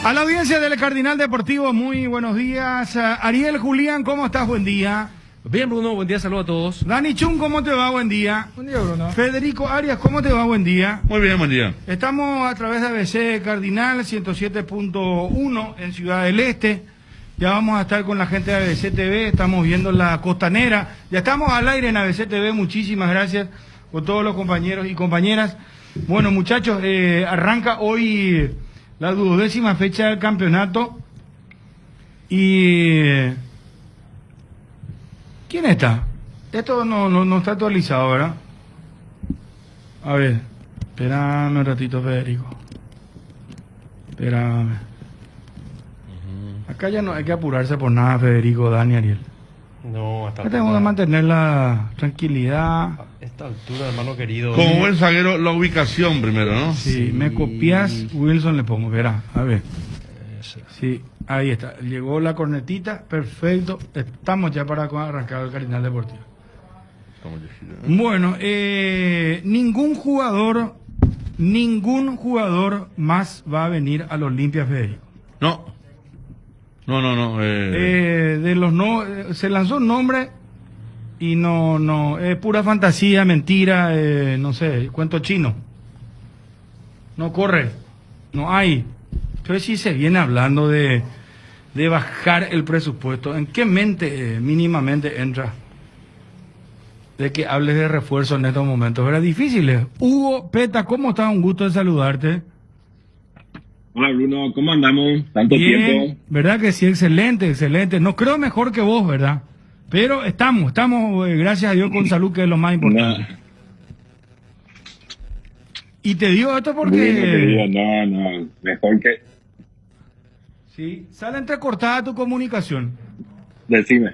A la audiencia del Cardinal Deportivo, muy buenos días. Ariel Julián, ¿cómo estás? Buen día. Bien, Bruno, buen día, saludos a todos. Dani Chun, ¿cómo te va? Buen día. Buen día, Bruno. Federico Arias, ¿cómo te va? Buen día. Muy bien, buen día. Estamos a través de ABC Cardinal 107.1 en Ciudad del Este. Ya vamos a estar con la gente de ABC TV, estamos viendo la costanera. Ya estamos al aire en ABC TV, muchísimas gracias por todos los compañeros y compañeras. Bueno, muchachos, arranca hoy la 12ª fecha del campeonato. Y... ¿quién está? Esto no está actualizado, ¿verdad? A ver, espérame un ratito, Federico. Espérame. Acá ya no hay que apurarse por nada, Federico, Dani, Ariel. No, hasta Acá tenemos que mantener la tranquilidad. a esta altura, hermano querido. Como buen zaguero, la ubicación primero, ¿no? Sí, me copias, Wilson le pongo, verá, a ver. Eso. Sí, ahí está. Llegó la cornetita, perfecto. Estamos ya para arrancar el Cardinal Deportivo. Bueno, ningún jugador más va a venir al Olimpia, Federico. No. De los se lanzó un nombre y no, es pura fantasía, mentira, no sé, cuento chino. No corre, no hay. Entonces sí se viene hablando de bajar el presupuesto. ¿En qué mente mínimamente entra de que hables de refuerzo en estos momentos? Era difícil. Hugo Peta, ¿cómo estás? Un gusto de saludarte. Hola Bruno, ¿cómo andamos? Tanto Bien, tiempo. ¿verdad que sí? Excelente, excelente. No creo mejor que vos, ¿verdad? Pero estamos, gracias a Dios, con salud, que es lo más importante. No, Y te digo esto Bruno, querido, porque... no, mejor que... Sí, sale entrecortada tu comunicación. Decime.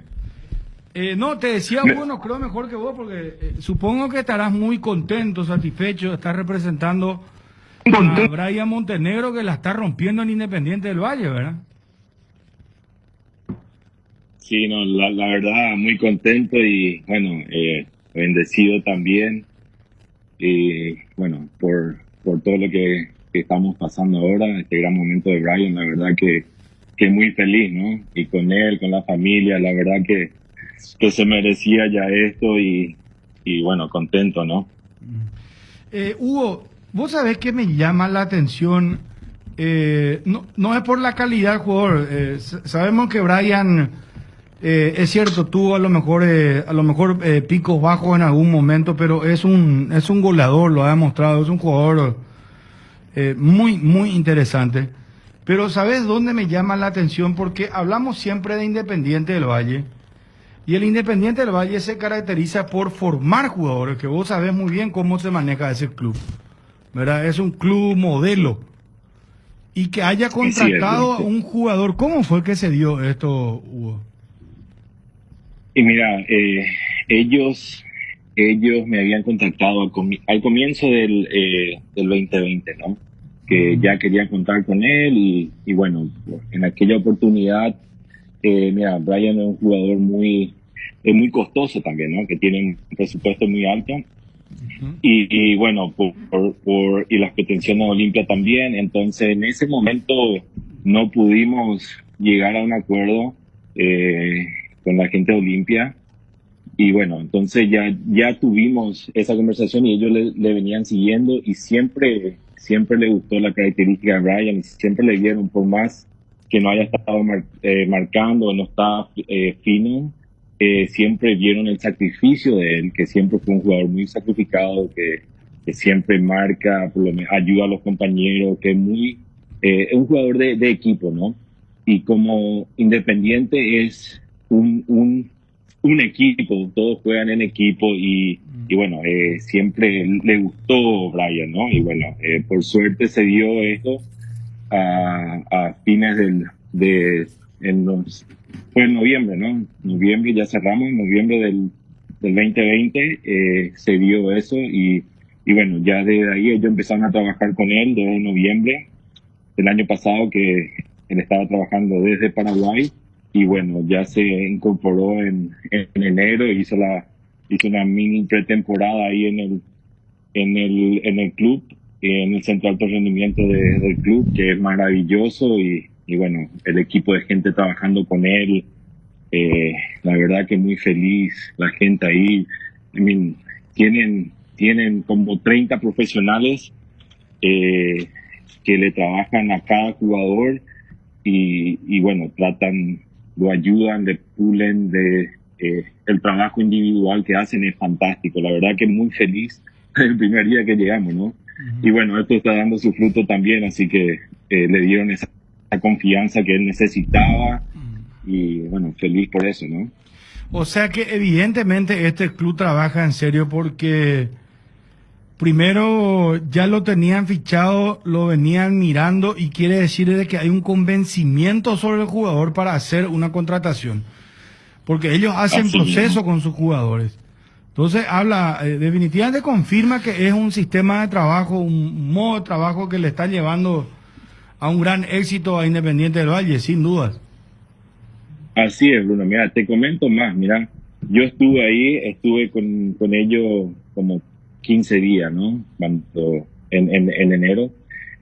No, te decía, Hugo, no creo mejor que vos, porque supongo que estarás muy contento, satisfecho, estás representando a Brian Montenegro, que la está rompiendo en Independiente del Valle, ¿verdad? Sí, no, la verdad, muy contento y, bueno, bendecido también. Y, bueno, por todo lo que estamos pasando ahora, este gran momento de Brian, la verdad que muy feliz, ¿no? Y con él, con la familia, la verdad que se merecía ya esto y bueno, contento, ¿no? Hugo, vos sabés que me llama la atención, no es por la calidad del jugador, sabemos que Brian, es cierto, tuvo a lo mejor picos bajos en algún momento, pero es un goleador, lo ha demostrado, es un jugador muy, muy interesante. Pero ¿sabés dónde me llama la atención? Porque hablamos siempre de Independiente del Valle. Y el Independiente del Valle se caracteriza por formar jugadores, que vos sabés muy bien cómo se maneja ese club, ¿verdad? Es un club modelo. Y que haya contratado a un jugador, ¿cómo fue que se dio esto, Hugo? Y mira, ellos me habían contactado al comienzo del 2020, ¿no? Que ya querían contar con él y bueno, en aquella oportunidad, mira, Brian es un jugador muy costoso también, ¿no? Que tiene un presupuesto muy alto. Y bueno, y las pretensiones de Olimpia también. Entonces, en ese momento no pudimos llegar a un acuerdo con la gente de Olimpia. Y bueno, entonces ya tuvimos esa conversación y ellos le venían siguiendo y siempre le gustó la característica de Brian y siempre le vieron, por más que no haya estado marcando o no estaba fino, siempre vieron el sacrificio de él, que siempre fue un jugador muy sacrificado, que siempre marca, por lo menos ayuda a los compañeros, que es un jugador de equipo, ¿no? Y como Independiente es un equipo, todos juegan en equipo y bueno, siempre le gustó Brian, ¿no? Y bueno, por suerte se dio esto a fines fue en noviembre, ¿no? Noviembre, ya cerramos, en noviembre del 2020 se dio eso y bueno, ya desde ahí ellos empezaron a trabajar con él desde noviembre del año pasado, que él estaba trabajando desde Paraguay y bueno, ya se incorporó en enero, hizo una mini pretemporada ahí en el club en el centro de alto rendimiento del club, que es maravilloso, y bueno, el equipo de gente trabajando con él, la verdad que muy feliz, la gente ahí. I mean, tienen como 30 profesionales que le trabajan a cada jugador y bueno, lo ayudan, le pulen, el trabajo individual que hacen es fantástico. La verdad que muy feliz el primer día que llegamos, ¿no? Y bueno, esto está dando su fruto también, así que le dieron esa confianza que él necesitaba y bueno, feliz por eso, ¿no? O sea que evidentemente este club trabaja en serio porque primero ya lo tenían fichado, lo venían mirando y quiere decir de que hay un convencimiento sobre el jugador para hacer una contratación. Porque ellos hacen Así proceso mismo. con sus jugadores. Entonces definitivamente confirma que es un sistema de trabajo, un modo de trabajo que le está llevando a un gran éxito a Independiente del Valle, sin dudas. Así es, Bruno. Mira, te comento más. Mira, yo estuve con ellos como 15 días, ¿no? En enero.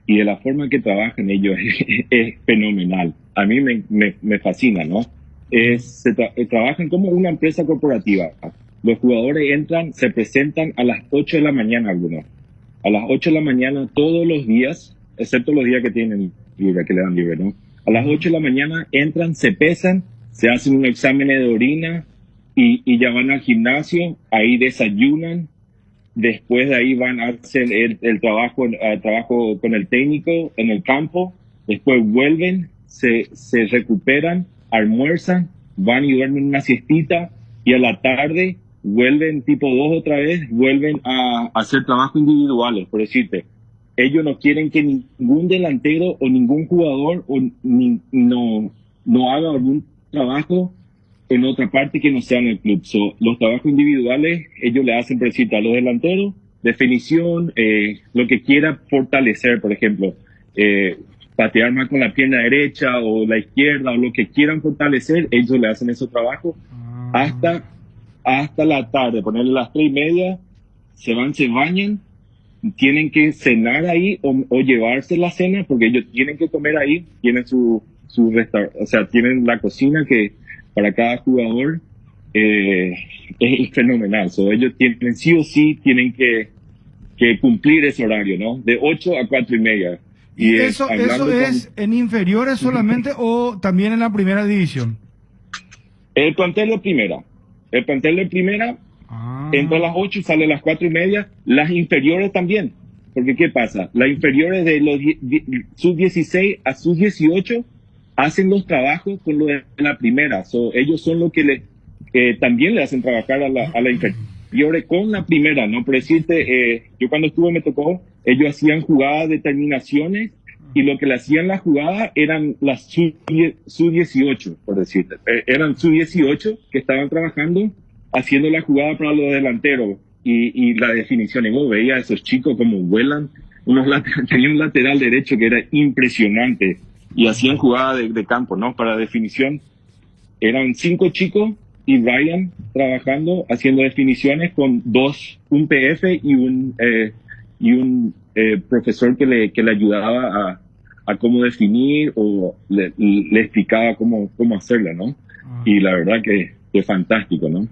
Y de la forma que trabajan ellos es fenomenal. A mí me fascina, ¿no? Trabajan como una empresa corporativa. Los jugadores entran, se presentan a las 8 de la mañana, Bruno. A las 8 de la mañana todos los días, excepto los días que tienen libre, que le dan libre, ¿no? A las 8 de la mañana entran, se pesan, se hacen un examen de orina y ya van al gimnasio, ahí desayunan, después de ahí van a hacer el trabajo con el técnico en el campo, después vuelven, se recuperan, almuerzan, van y duermen una siestita y a la tarde vuelven tipo 2 otra vez, vuelven a hacer trabajos individuales, por decirte. Ellos no quieren que ningún delantero o ningún jugador no haga algún trabajo en otra parte que no sea en el club. Los trabajos individuales, ellos le hacen presita a los delanteros, definición, lo que quiera fortalecer, por ejemplo, patear más con la pierna derecha o la izquierda o lo que quieran fortalecer, ellos le hacen esos trabajos hasta la tarde, ponerle las 3:30, se bañan, tienen que cenar ahí o llevarse la cena porque ellos tienen que comer ahí, tienen su restaurante, o sea, tienen la cocina que para cada jugador es fenomenal. Ellos tienen sí o sí tienen que cumplir ese horario, ¿no? De 8 a 4:30. ¿Y eso es en inferiores solamente o también en la primera división? El plantel de primera. Entra a las 8 y sale a las 4:30. Las inferiores también. Porque ¿qué pasa? Las inferiores de los sub-16 a sub-18 hacen los trabajos con lo de la primera. Ellos son los que también le hacen trabajar a la inferiores con la primera, ¿no? Por decirte, yo cuando estuve me tocó, ellos hacían jugadas de terminaciones y lo que le hacían las jugadas eran las sub-18, por decirte. Eran sub-18 que estaban trabajando haciendo la jugada para los delanteros y la definición. Y vos veías a esos chicos como vuelan. Tenía un lateral derecho que era impresionante y hacían jugada de campo, ¿no? Para definición. Eran 5 chicos y Brian trabajando, haciendo definiciones con un PF y un profesor que le ayudaba a cómo definir o le explicaba cómo hacerla, ¿no? Y la verdad que es fantástico, ¿no?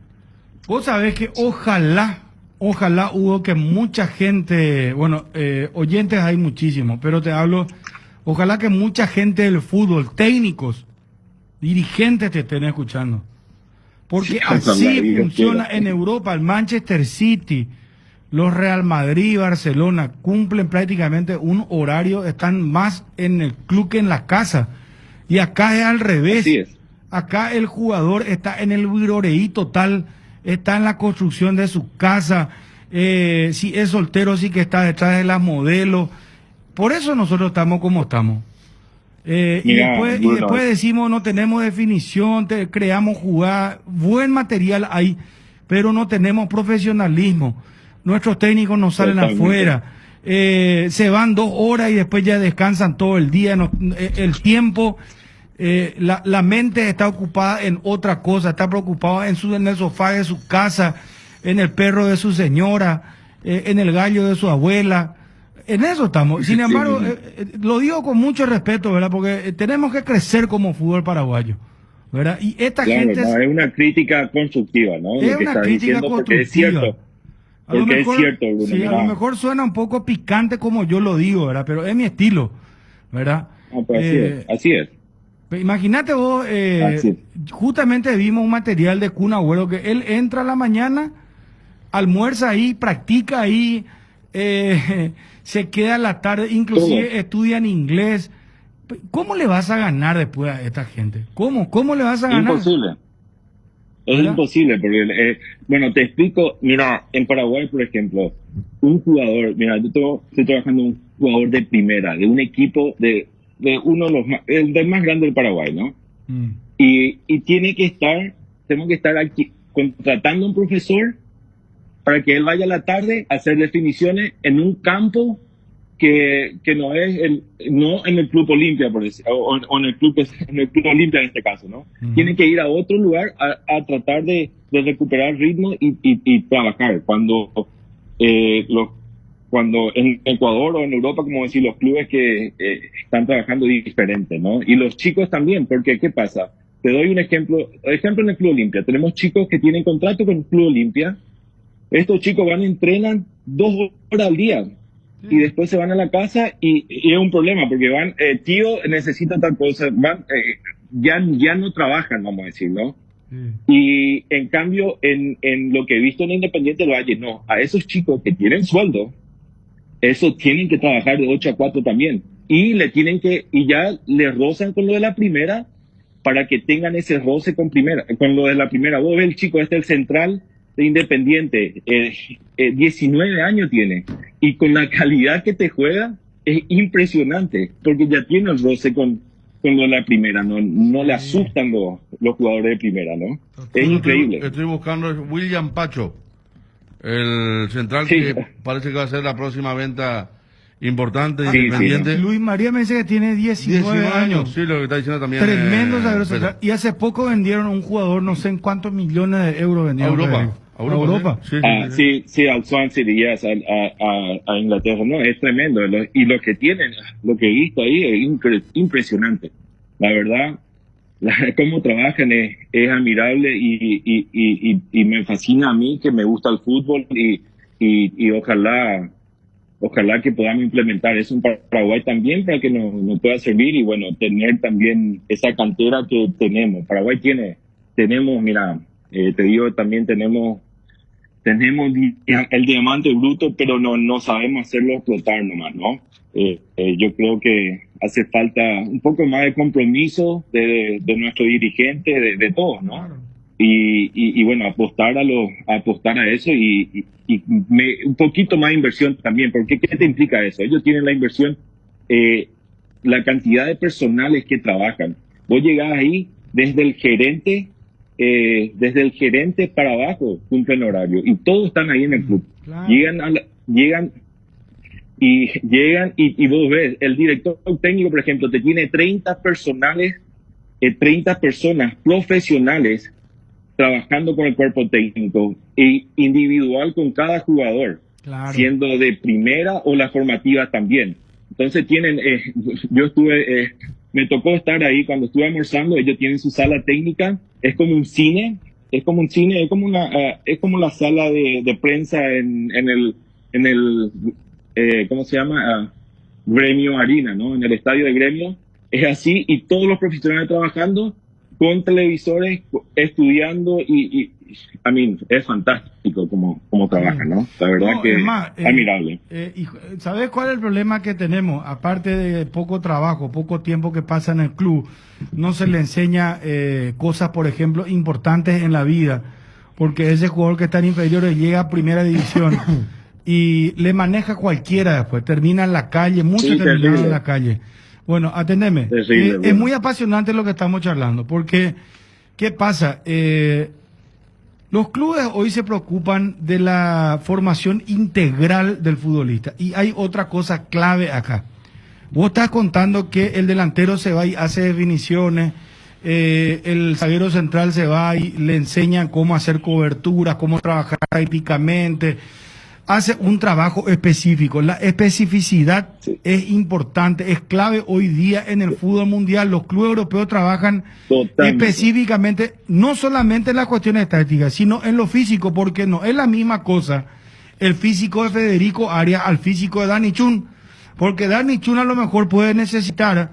Vos sabés que ojalá hubo que mucha gente, bueno, oyentes hay muchísimos, pero te hablo, ojalá que mucha gente del fútbol, técnicos, dirigentes te estén escuchando. Porque así funciona en Europa. El Manchester City, los Real Madrid, Barcelona, cumplen prácticamente un horario, están más en el club que en la casa. Y acá es al revés. Así es. Acá el jugador está en el viroreí total, está en la construcción de su casa. Si es soltero, sí que está detrás de las modelos. Por eso nosotros estamos como estamos. Y después decimos no tenemos definición, creamos jugadas, buen material hay, pero no tenemos profesionalismo. Nuestros técnicos nos salen afuera, se van 2 horas y después ya descansan todo el día. El tiempo, la mente está ocupada en otra cosa, está preocupada en el sofá de su casa, en el perro de su señora, en el gallo de su abuela. En eso estamos. Sin Sí, embargo, sí. lo digo con mucho respeto, ¿verdad? Porque tenemos que crecer como fútbol paraguayo, ¿verdad? Y esta Claro, gente no, es una crítica constructiva, ¿no? es Lo que una estás crítica diciendo, porque es constructiva. cierto. A lo Porque es mejor, cierto, Bruno, sí, a mira. lo mejor suena un poco picante como yo lo digo, ¿verdad? Pero es mi estilo, ¿verdad? No, pues así es, así es. Imagínate vos, Así es. justamente vimos un material de Kun Agüero que él entra a la mañana, almuerza ahí, practica ahí, se queda a la tarde, inclusive Todo. estudia en inglés. ¿Cómo le vas a ganar después a esta gente? ¿Cómo le vas a ganar? Imposible. Es ¿Verdad? imposible, porque, bueno, te explico, mira, en Paraguay, por ejemplo, un jugador, mira, estoy trabajando un jugador de primera, de un equipo de uno de los más, el del más grande del Paraguay, ¿no? Mm. Y tengo que estar aquí contratando a un profesor para que él vaya a la tarde a hacer definiciones en un campo que no es no en el Club Olimpia, por decir, o en el Club Olimpia en este caso, ¿no? Ujú. Tienen que ir a otro lugar a tratar de recuperar ritmo y trabajar. Cuando en Ecuador o en Europa, como decir, los clubes que están trabajando diferente, ¿no? Y los chicos también, porque ¿qué pasa? Te doy un ejemplo en el Club Olimpia. Tenemos chicos que tienen contrato con el Club Olimpia. Estos chicos van, entrenan 2 horas al día y después se van a la casa y es un problema porque van, tío, necesita tal cosa, ya no trabajan, vamos a decir, ¿no? Sí. Y en cambio, en lo que he visto en Independiente del Valle, no, a esos chicos que tienen sueldo, esos tienen que trabajar de 8 a 4 también. Y ya les rozan con lo de la primera para que tengan ese roce con lo de la primera. Vos ves el chico, el central de Independiente, 19 años tiene, y con la calidad que te juega, es impresionante, porque ya tiene el roce con lo de la primera, no le asustan los jugadores de primera, ¿no? Es increíble. Estoy buscando es William Pacho, el central Sí. que parece que va a ser la próxima venta importante de Sí, Independiente. Luis María me dice que tiene 19 años. Sí, lo que está diciendo también. Tremendo zaguero Pedro. central. Y hace poco vendieron un jugador, no sé en cuántos millones de euros A vendieron. Europa. A Europa. Sí, Sí, al Swansea, yes, a Inglaterra, no, es tremendo. Y lo que tienen, lo que he visto ahí es impresionante. La verdad, cómo trabajan es admirable y me fascina a mí, que me gusta el fútbol y ojalá que podamos implementar eso en Paraguay también para que nos pueda servir y bueno, tener también esa cantera que tenemos. Paraguay tenemos, mira, te digo, también tenemos el diamante bruto, pero no sabemos hacerlo explotar nomás, ¿no? Yo creo que hace falta un poco más de compromiso de nuestros dirigentes, de todos, ¿no? Claro. Y bueno, apostar a eso y un poquito más de inversión también, porque ¿qué te implica eso? Ellos tienen la inversión, la cantidad de personales que trabajan. Vos llegás ahí desde el gerente para abajo, cumplen horario y todos están ahí en el club. Claro. Llegan y vos ves, el director técnico, por ejemplo, te tiene 30 personas profesionales trabajando con el cuerpo técnico e individual con cada jugador, Claro. siendo de primera o la formativa también. Entonces me tocó estar ahí cuando estuve almorzando, ellos tienen su sala técnica, es como un cine, es como la sala de prensa en el ¿cómo se llama? Gremio Arena, ¿no? En el estadio de Gremio, es así, y todos los profesionales trabajando con televisores, estudiando es fantástico como trabajan, ¿no? La verdad No, que es más, admirable. ¿Sabes cuál es el problema que tenemos? Aparte de poco trabajo, poco tiempo que pasa en el club, no se le enseña cosas, por ejemplo, importantes en la vida, porque ese jugador que está en inferiores llega a primera división y le maneja cualquiera después, termina en la calle, muchos Sí, terminan terrible. en la calle. Bueno, atendeme. Terrible, Es bueno. muy apasionante lo que estamos charlando, porque, ¿qué pasa? Los clubes hoy se preocupan de la formación integral del futbolista. Y hay otra cosa clave acá. Vos estás contando que el delantero se va y hace definiciones, el zaguero central se va y le enseñan cómo hacer coberturas, cómo trabajar tácticamente. hace un trabajo específico. La especificidad Sí. es importante, es clave hoy día en el fútbol mundial. Los clubes europeos trabajan Totalmente. específicamente, no solamente en las cuestiones tácticas, sino en lo físico, porque no es la misma cosa el físico de Federico Arias al físico de Dani Chun, porque Dani Chun a lo mejor puede necesitar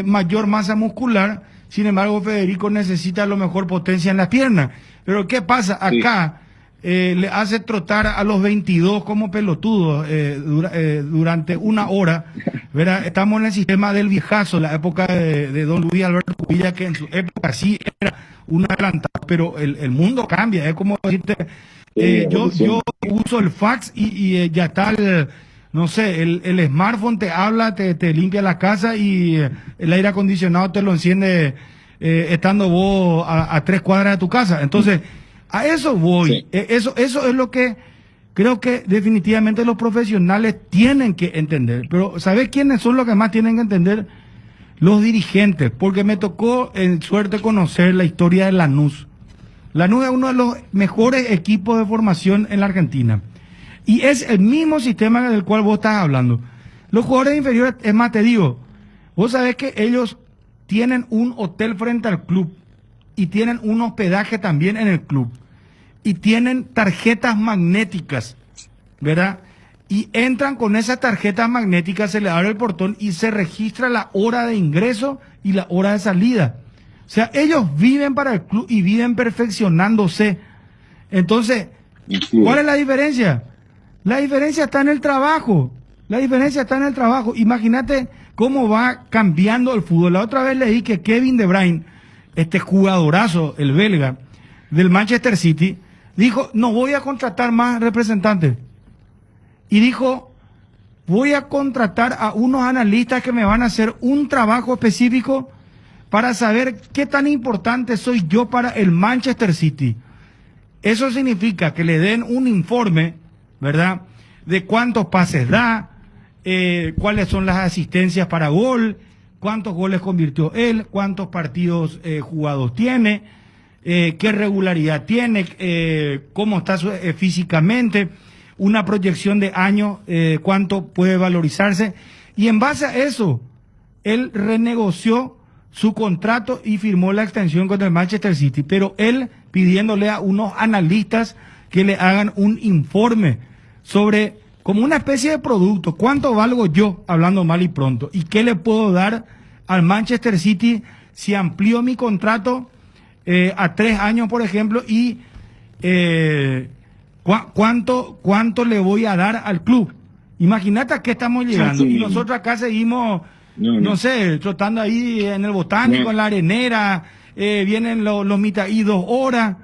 mayor masa muscular, sin embargo Federico necesita a lo mejor potencia en las piernas. Pero ¿qué pasa? Sí. Acá le hace trotar a los 22 como pelotudos durante una hora, ¿verdad? Estamos en el sistema del viejazo, la época de don Luis Alberto Cubilla, que en su época sí era un adelantado, pero el mundo cambia, es como decirte, yo uso el fax y ya está no sé, el smartphone te habla, te limpia la casa y el aire acondicionado te lo enciende estando vos a 3 cuadras de tu casa. Entonces, a eso voy. Sí. Eso es lo que creo que definitivamente los profesionales tienen que entender. Pero ¿sabés quiénes son los que más tienen que entender? Los dirigentes, porque me tocó en suerte conocer la historia de Lanús. Lanús es uno de los mejores equipos de formación en la Argentina. Y es el mismo sistema del cual vos estás hablando. Los jugadores inferiores, es más, te digo, vos sabés que ellos tienen un hotel frente al club y tienen un hospedaje también en el club y tienen tarjetas magnéticas, ¿verdad? Y entran con esas tarjetas magnéticas, se le abre el portón y se registra la hora de ingreso y la hora de salida. O sea, ellos viven para el club y viven perfeccionándose. Entonces, ¿cuál es la diferencia? La diferencia está en el trabajo. La diferencia está en el trabajo. Imagínate cómo va cambiando el fútbol. La otra vez leí que Kevin De Bruyne, este jugadorazo, el belga, del Manchester City, dijo, no voy a contratar más representantes. Y dijo, voy a contratar a unos analistas que me van a hacer un trabajo específico para saber qué tan importante soy yo para el Manchester City. Eso significa que le den un informe, ¿verdad?, de cuántos pases da, cuáles son las asistencias para gol, cuántos goles convirtió él, cuántos partidos jugados tiene, qué regularidad tiene, cómo está físicamente, una proyección de años, cuánto puede valorizarse. Y en base a eso, él renegoció su contrato y firmó la extensión contra el Manchester City, pero él pidiéndole a unos analistas que le hagan un informe sobre, como una especie de producto, cuánto valgo yo, hablando mal y pronto, y qué le puedo dar al Manchester City si amplío mi contrato a 3 años, por ejemplo, y cuánto le voy a dar al club. Imagínate a qué estamos llegando. Sí, y nosotros acá seguimos, no sé, trotando ahí en el botánico, No. en la arenera, vienen los mitad y 2 horas,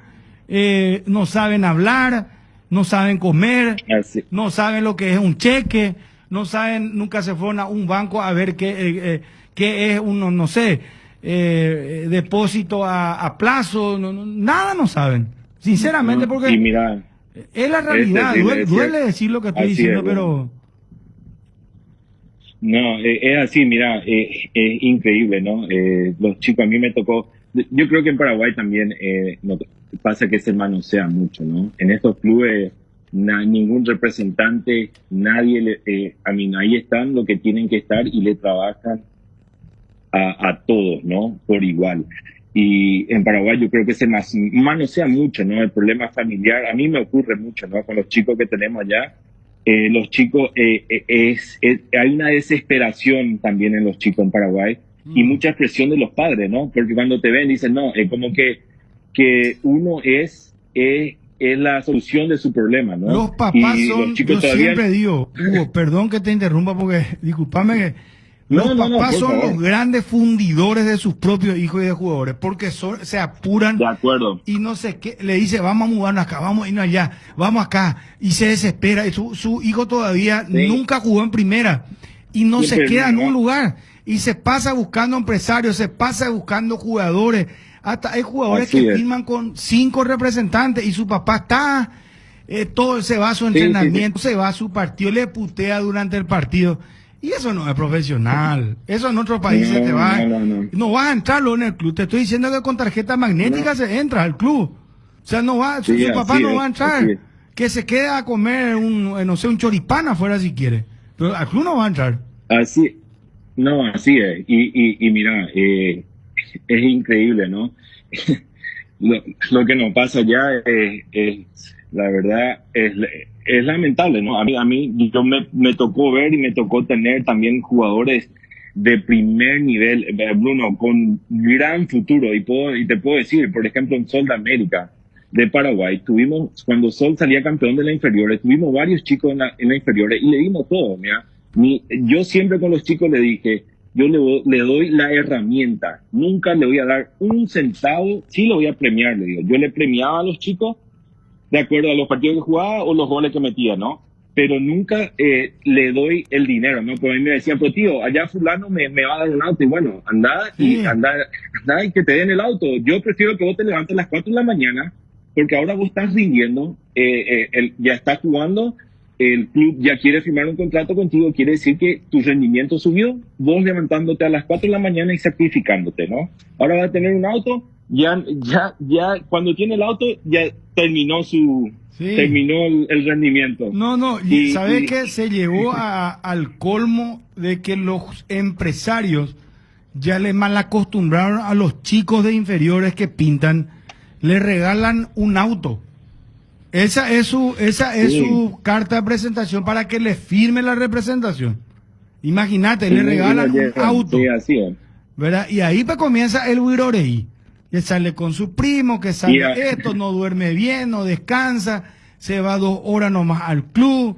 no saben hablar, no saben comer, Así. no saben lo que es un cheque, no saben, nunca se fueron a un banco a ver qué es un, no sé, depósito a plazo, nada no saben, sinceramente, No, porque y mira, es la realidad, terrible, duele decir lo que estoy Así diciendo, es, pero... no, es así, mira, es increíble, ¿no? Los chicos, a mí me tocó, yo creo que en Paraguay también pasa que se manosea mucho, ¿no? En estos clubes, ningún representante, nadie, ahí están lo que tienen que estar y le trabajan a todos, ¿no? Por igual. Y en Paraguay yo creo que se manosea mucho, ¿no? El problema familiar, a mí me ocurre mucho, ¿no? Con los chicos que tenemos allá. Los chicos, hay una desesperación también en los chicos en Paraguay y mucha presión de los padres, ¿no? Porque cuando te ven dicen, no, como que uno es la solución de su problema, ¿no? Los papás Y son, los chicos yo todavía... siempre digo, Hugo, perdón que te interrumpa porque, discúlpame, que los papás por son favor. los grandes fundidores de sus propios hijos y de jugadores, porque se apuran De acuerdo. y no sé qué, le dice, vamos a mudarnos acá, vamos a irnos allá, vamos acá, y se desespera, y su hijo todavía Sí. nunca jugó en primera, y no Siempre se queda en no. un lugar, y se pasa buscando empresarios, se pasa buscando jugadores, hasta hay jugadores Así que es. firman con 5 representantes, y su papá está, todo se va a su Sí, entrenamiento, se va a su partido, le putea durante el partido. Y eso no es profesional. Eso en otros países No, te va. no. vas a entrarlo en el club. Te estoy diciendo que con tarjeta magnética se entra al club. O sea, no va, Sí, su papá así no es, va a entrar. así es. que se quede a comer no sé, un choripán afuera si quiere. Pero al club no va a entrar. Así, no, así es. Y mira, es increíble, ¿no? Lo que nos pasa ya la verdad, es lamentable, ¿no? A mí me tocó ver y me tocó tener también jugadores de primer nivel, Bruno, con gran futuro. Y te puedo decir, por ejemplo, en Sol de América de Paraguay, cuando Sol salía campeón de la inferiores, tuvimos varios chicos en la inferiores y le dimos todo, mira. Yo siempre con los chicos le dije, yo le doy la herramienta, nunca le voy a dar un centavo, sí lo voy a premiar, le digo. Yo le premiaba a los chicos de acuerdo a los partidos que jugaba o los goles que metía, ¿no? Pero nunca le doy el dinero, ¿no? Porque a mí me decían, pero tío, allá fulano me va a dar un auto, y bueno, anda y que te den el auto. Yo prefiero que vos te levantes a las 4 de la mañana, porque ahora vos estás rindiendo, ya estás jugando, el club ya quiere firmar un contrato contigo, quiere decir que tu rendimiento subió, vos levantándote a las 4 de la mañana y sacrificándote, ¿no? Ahora va a tener un auto, ya cuando tiene el auto, ya terminó el rendimiento. No, ¿sabes qué? Se llegó al colmo de que los empresarios ya le mal acostumbraron a los chicos de inferiores que pintan, le regalan un auto. Esa es su carta de presentación para que le firme la representación. Imagínate, le regalan un auto. Sí, así es. ¿Verdad? Y ahí pues comienza el huiroreí. Que sale con su primo, que sale esto, no duerme bien, no descansa, se va 2 horas nomás al club.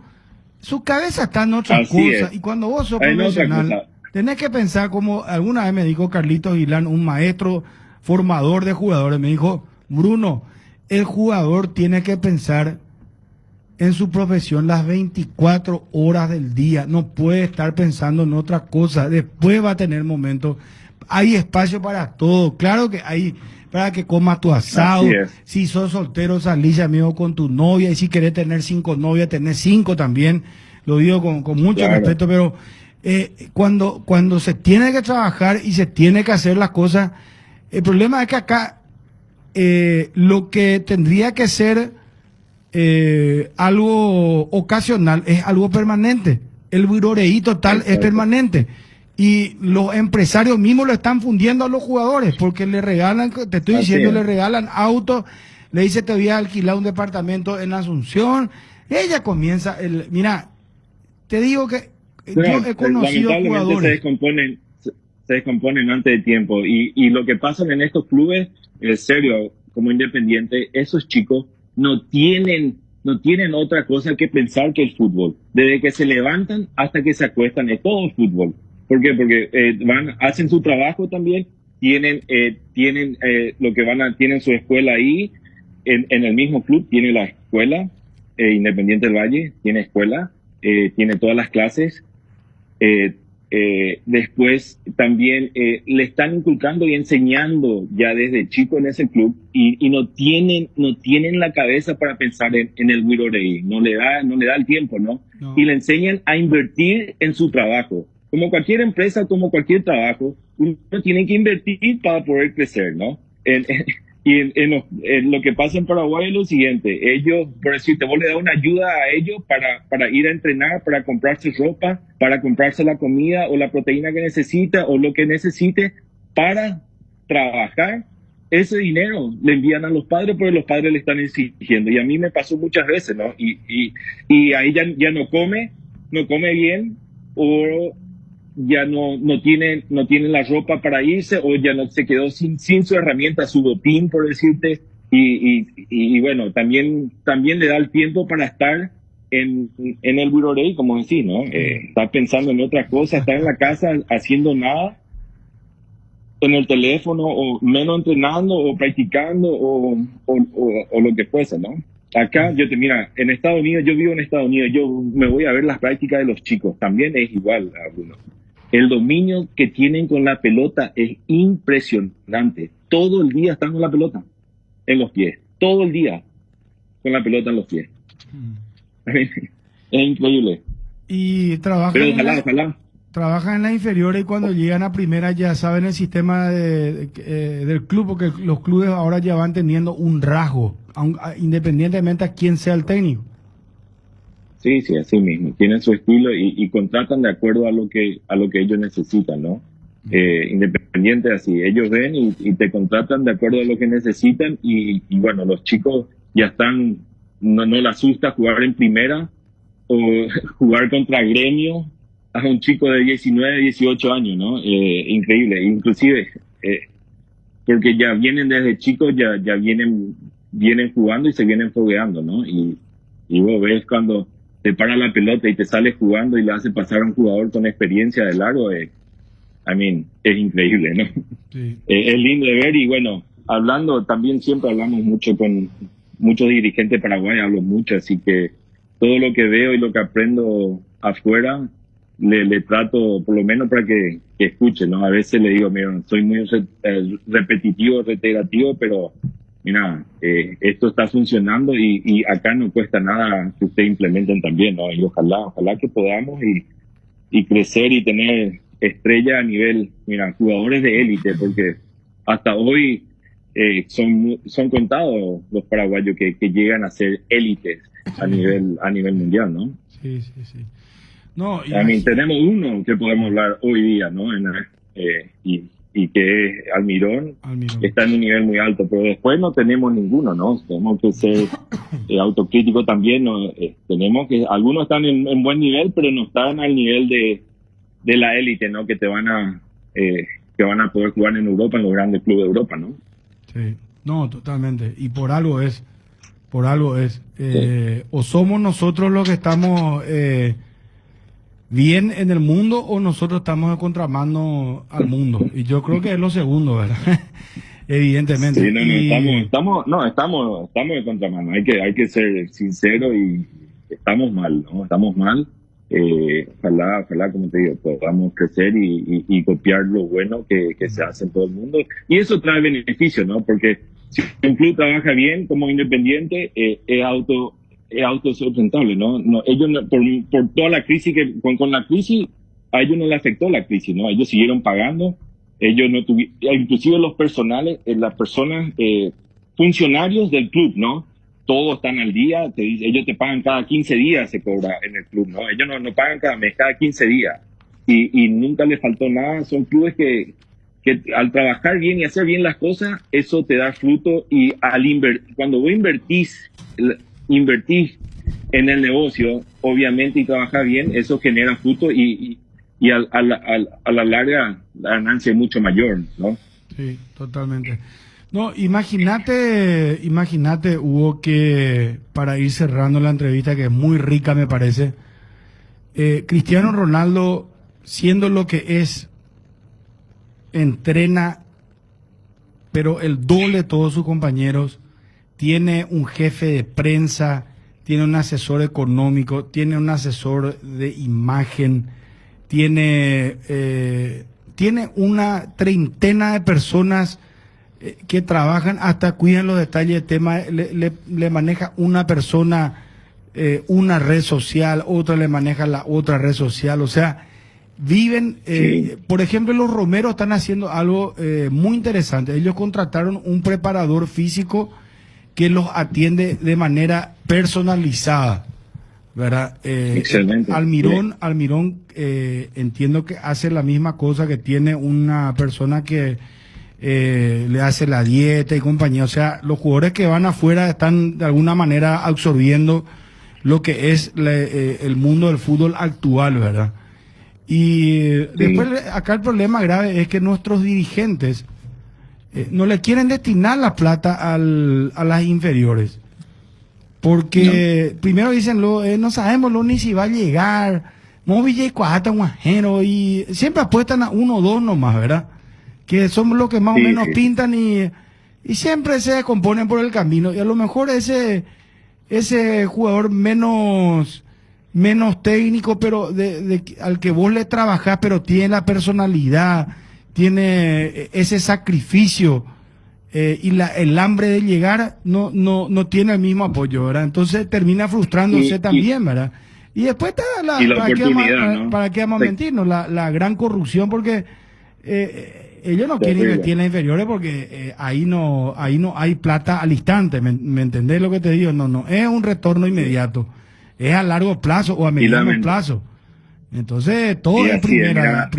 Su cabeza está en otra cosa. Y cuando vos sos profesional, tenés que pensar como alguna vez me dijo Carlitos Gilán, un maestro formador de jugadores, me dijo, Bruno, el jugador tiene que pensar en su profesión las 24 horas del día. No puede estar pensando en otra cosa. Después va a tener momentos. Hay espacio para todo. Claro que hay para que comas tu asado. Si sos soltero, salís, amigo, con tu novia. Y si querés tener 5 novias, tenés 5 también. Lo digo con mucho respeto, pero cuando se tiene que trabajar y se tiene que hacer las cosas, el problema es que acá lo que tendría que ser algo ocasional es algo permanente. El buroreí total es permanente. Y los empresarios mismos lo están fundiendo a los jugadores porque le regalan, te estoy diciendo, le regalan autos, le dice te voy a alquilar un departamento en Asunción. Ella comienza, mira, te digo que yo he conocido jugadores. Se descomponen antes de tiempo y lo que pasa en estos clubes, en serio, como Independiente, esos chicos no tienen otra cosa que pensar que el fútbol. Desde que se levantan hasta que se acuestan, es todo fútbol. ¿Por qué? Porque hacen su trabajo también, tienen lo que tienen su escuela ahí, en el mismo club tiene la escuela, Independiente del Valle tiene escuela, tiene todas las clases, después también le están inculcando y enseñando ya desde chico en ese club y no tienen la cabeza para pensar en el Wirorei, no le da el tiempo, ¿no? Y le enseñan a invertir en su trabajo. Como cualquier empresa, como cualquier trabajo, uno tiene que invertir para poder crecer, ¿no? En lo que pasa en Paraguay es lo siguiente, ellos, por decirte, vos le das una ayuda a ellos para ir a entrenar, para comprarse ropa, para comprarse la comida o la proteína que necesita o lo que necesite para trabajar. Ese dinero le envían a los padres porque los padres le están exigiendo. Y a mí me pasó muchas veces, ¿no? Y ahí ya no come bien o ya no tienen la ropa para irse o ya no se quedó sin su herramienta, su botín, por decirte, y bueno, también le da el tiempo para estar en el Wirorei, como decís, ¿no? Está pensando en otra cosa, está en la casa haciendo nada, en el teléfono, o menos entrenando, o practicando, o lo que fuese, ¿no? Acá, mira, en Estados Unidos, yo vivo en Estados Unidos, yo me voy a ver las prácticas de los chicos, también es igual, Bruno. El dominio que tienen con la pelota es impresionante. Todo el día están con la pelota en los pies. Todo el día con la pelota en los pies. Es increíble. Y trabajan, ojalá. Trabajan en la inferior y cuando llegan a primera ya saben el sistema del club, porque los clubes ahora ya van teniendo un rasgo, independientemente a quién sea el técnico. Sí, sí, así mismo. Tienen su estilo y contratan de acuerdo a lo que ellos necesitan, ¿no? Independiente así, ellos ven y te contratan de acuerdo a lo que necesitan y bueno, los chicos ya están, no les asusta jugar en primera o jugar contra Gremio a un chico de 19, 18 años, ¿no? Increíble, inclusive, porque ya vienen desde chicos, ya vienen jugando y se vienen fogueando, ¿no? Y vos ves cuando te para la pelota y te sale jugando y le hace pasar a un jugador con experiencia de largo, I mean, es increíble, ¿no? Sí. Es lindo de ver y bueno, también siempre hablamos mucho con muchos dirigentes paraguayos, hablo mucho, así que todo lo que veo y lo que aprendo afuera, le trato por lo menos para que escuche, ¿no? A veces le digo, mira, soy muy repetitivo, reiterativo, pero mira, esto está funcionando y acá no cuesta nada que ustedes implementen también, ¿no? Y ojalá que podamos y crecer y tener estrella a nivel, mira, jugadores de élite, porque hasta hoy son contados los paraguayos que llegan a ser élites a nivel mundial, ¿no? Sí, sí, sí. No, Tenemos uno que podemos hablar hoy día, ¿no? Y que es Almirón, está en un nivel muy alto, pero después no tenemos ninguno, ¿no? Tenemos que ser autocríticos también, ¿no? Tenemos que, algunos están en buen nivel, pero no están al nivel de la élite, ¿no? Que van a poder jugar en Europa, en los grandes clubes de Europa, ¿no? Sí, no, totalmente. Y por algo es. Sí. O somos nosotros los que estamos bien en el mundo o nosotros estamos de contramano al mundo. Y yo creo que es lo segundo, ¿verdad? Evidentemente. Sí, estamos de contramano. Hay que ser sincero y estamos mal, ¿no? Estamos mal. Ojalá, como te digo, podamos crecer y copiar lo bueno que se hace en todo el mundo. Y eso trae beneficios, ¿no? Porque si un club trabaja bien como independiente, es autosustentable, ¿no? Ellos por toda la crisis con la crisis, a ellos no le afectó la crisis, ¿no? Ellos siguieron pagando, ellos no tuvieron, inclusive los personales, las personas, funcionarios del club, ¿no? Todos están al día, ellos te pagan cada 15 días, se cobra en el club, ¿no? Ellos no pagan cada mes, cada 15 días. Y nunca les faltó nada. Son clubes que al trabajar bien y hacer bien las cosas, eso te da fruto. Y cuando vos invertís en el negocio, obviamente, y trabajas bien, eso genera fruto y a la larga la ganancia es mucho mayor, ¿no? Sí, totalmente. No, imagínate, Hugo, que para ir cerrando la entrevista, que es muy rica, me parece, Cristiano Ronaldo, siendo lo que es, entrena, pero el doble de todos sus compañeros, tiene un jefe de prensa, tiene un asesor económico, tiene un asesor de imagen, tiene una treintena de personas que trabajan, hasta cuidan los detalles del tema, le maneja una persona una red social, otra le maneja la otra red social, o sea, viven, por ejemplo, los Romeros están haciendo algo muy interesante. Ellos contrataron un preparador físico que los atiende de manera personalizada, ¿verdad? Excelente. Almirón, entiendo que hace la misma cosa, que tiene una persona que le hace la dieta y compañía. O sea, los jugadores que van afuera están de alguna manera absorbiendo lo que es el mundo del fútbol actual, ¿verdad? Y después acá el problema grave es que nuestros dirigentes no le quieren destinar la plata a las inferiores. Porque primero dicen, no sabemos ni si va a llegar, no vi cuajata un ajeno, y siempre apuestan a uno o dos nomás, ¿verdad? Que son los que más o menos pintan y siempre se descomponen por el camino. Y a lo mejor ese jugador menos técnico, pero al que vos le trabajás, pero tiene la personalidad, tiene ese sacrificio y el hambre de llegar, no tiene el mismo apoyo, ¿verdad? Entonces termina frustrándose también, ¿verdad? Y después está ¿para qué vamos a mentirnos? La gran corrupción, porque ellos no quieren invertir en las inferiores porque ahí no hay plata al instante, ¿me entendés lo que te digo? No, es un retorno inmediato. es a largo plazo o a mediano plazo. Entonces, todo es primera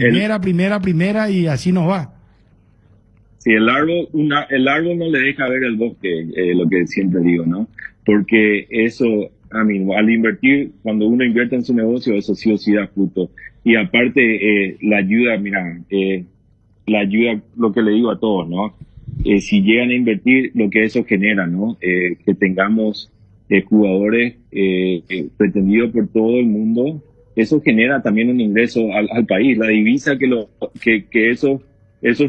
y así nos va. Sí, el árbol no le deja ver el bosque, lo que siempre digo, ¿no? Porque eso, al invertir, cuando uno invierte en su negocio, eso sí o sí da fruto. Y aparte, la ayuda, lo que le digo a todos, ¿no? Si llegan a invertir, lo que eso genera, ¿no? Que tengamos jugadores pretendidos por todo el mundo, eso genera también un ingreso al país. La divisa que esos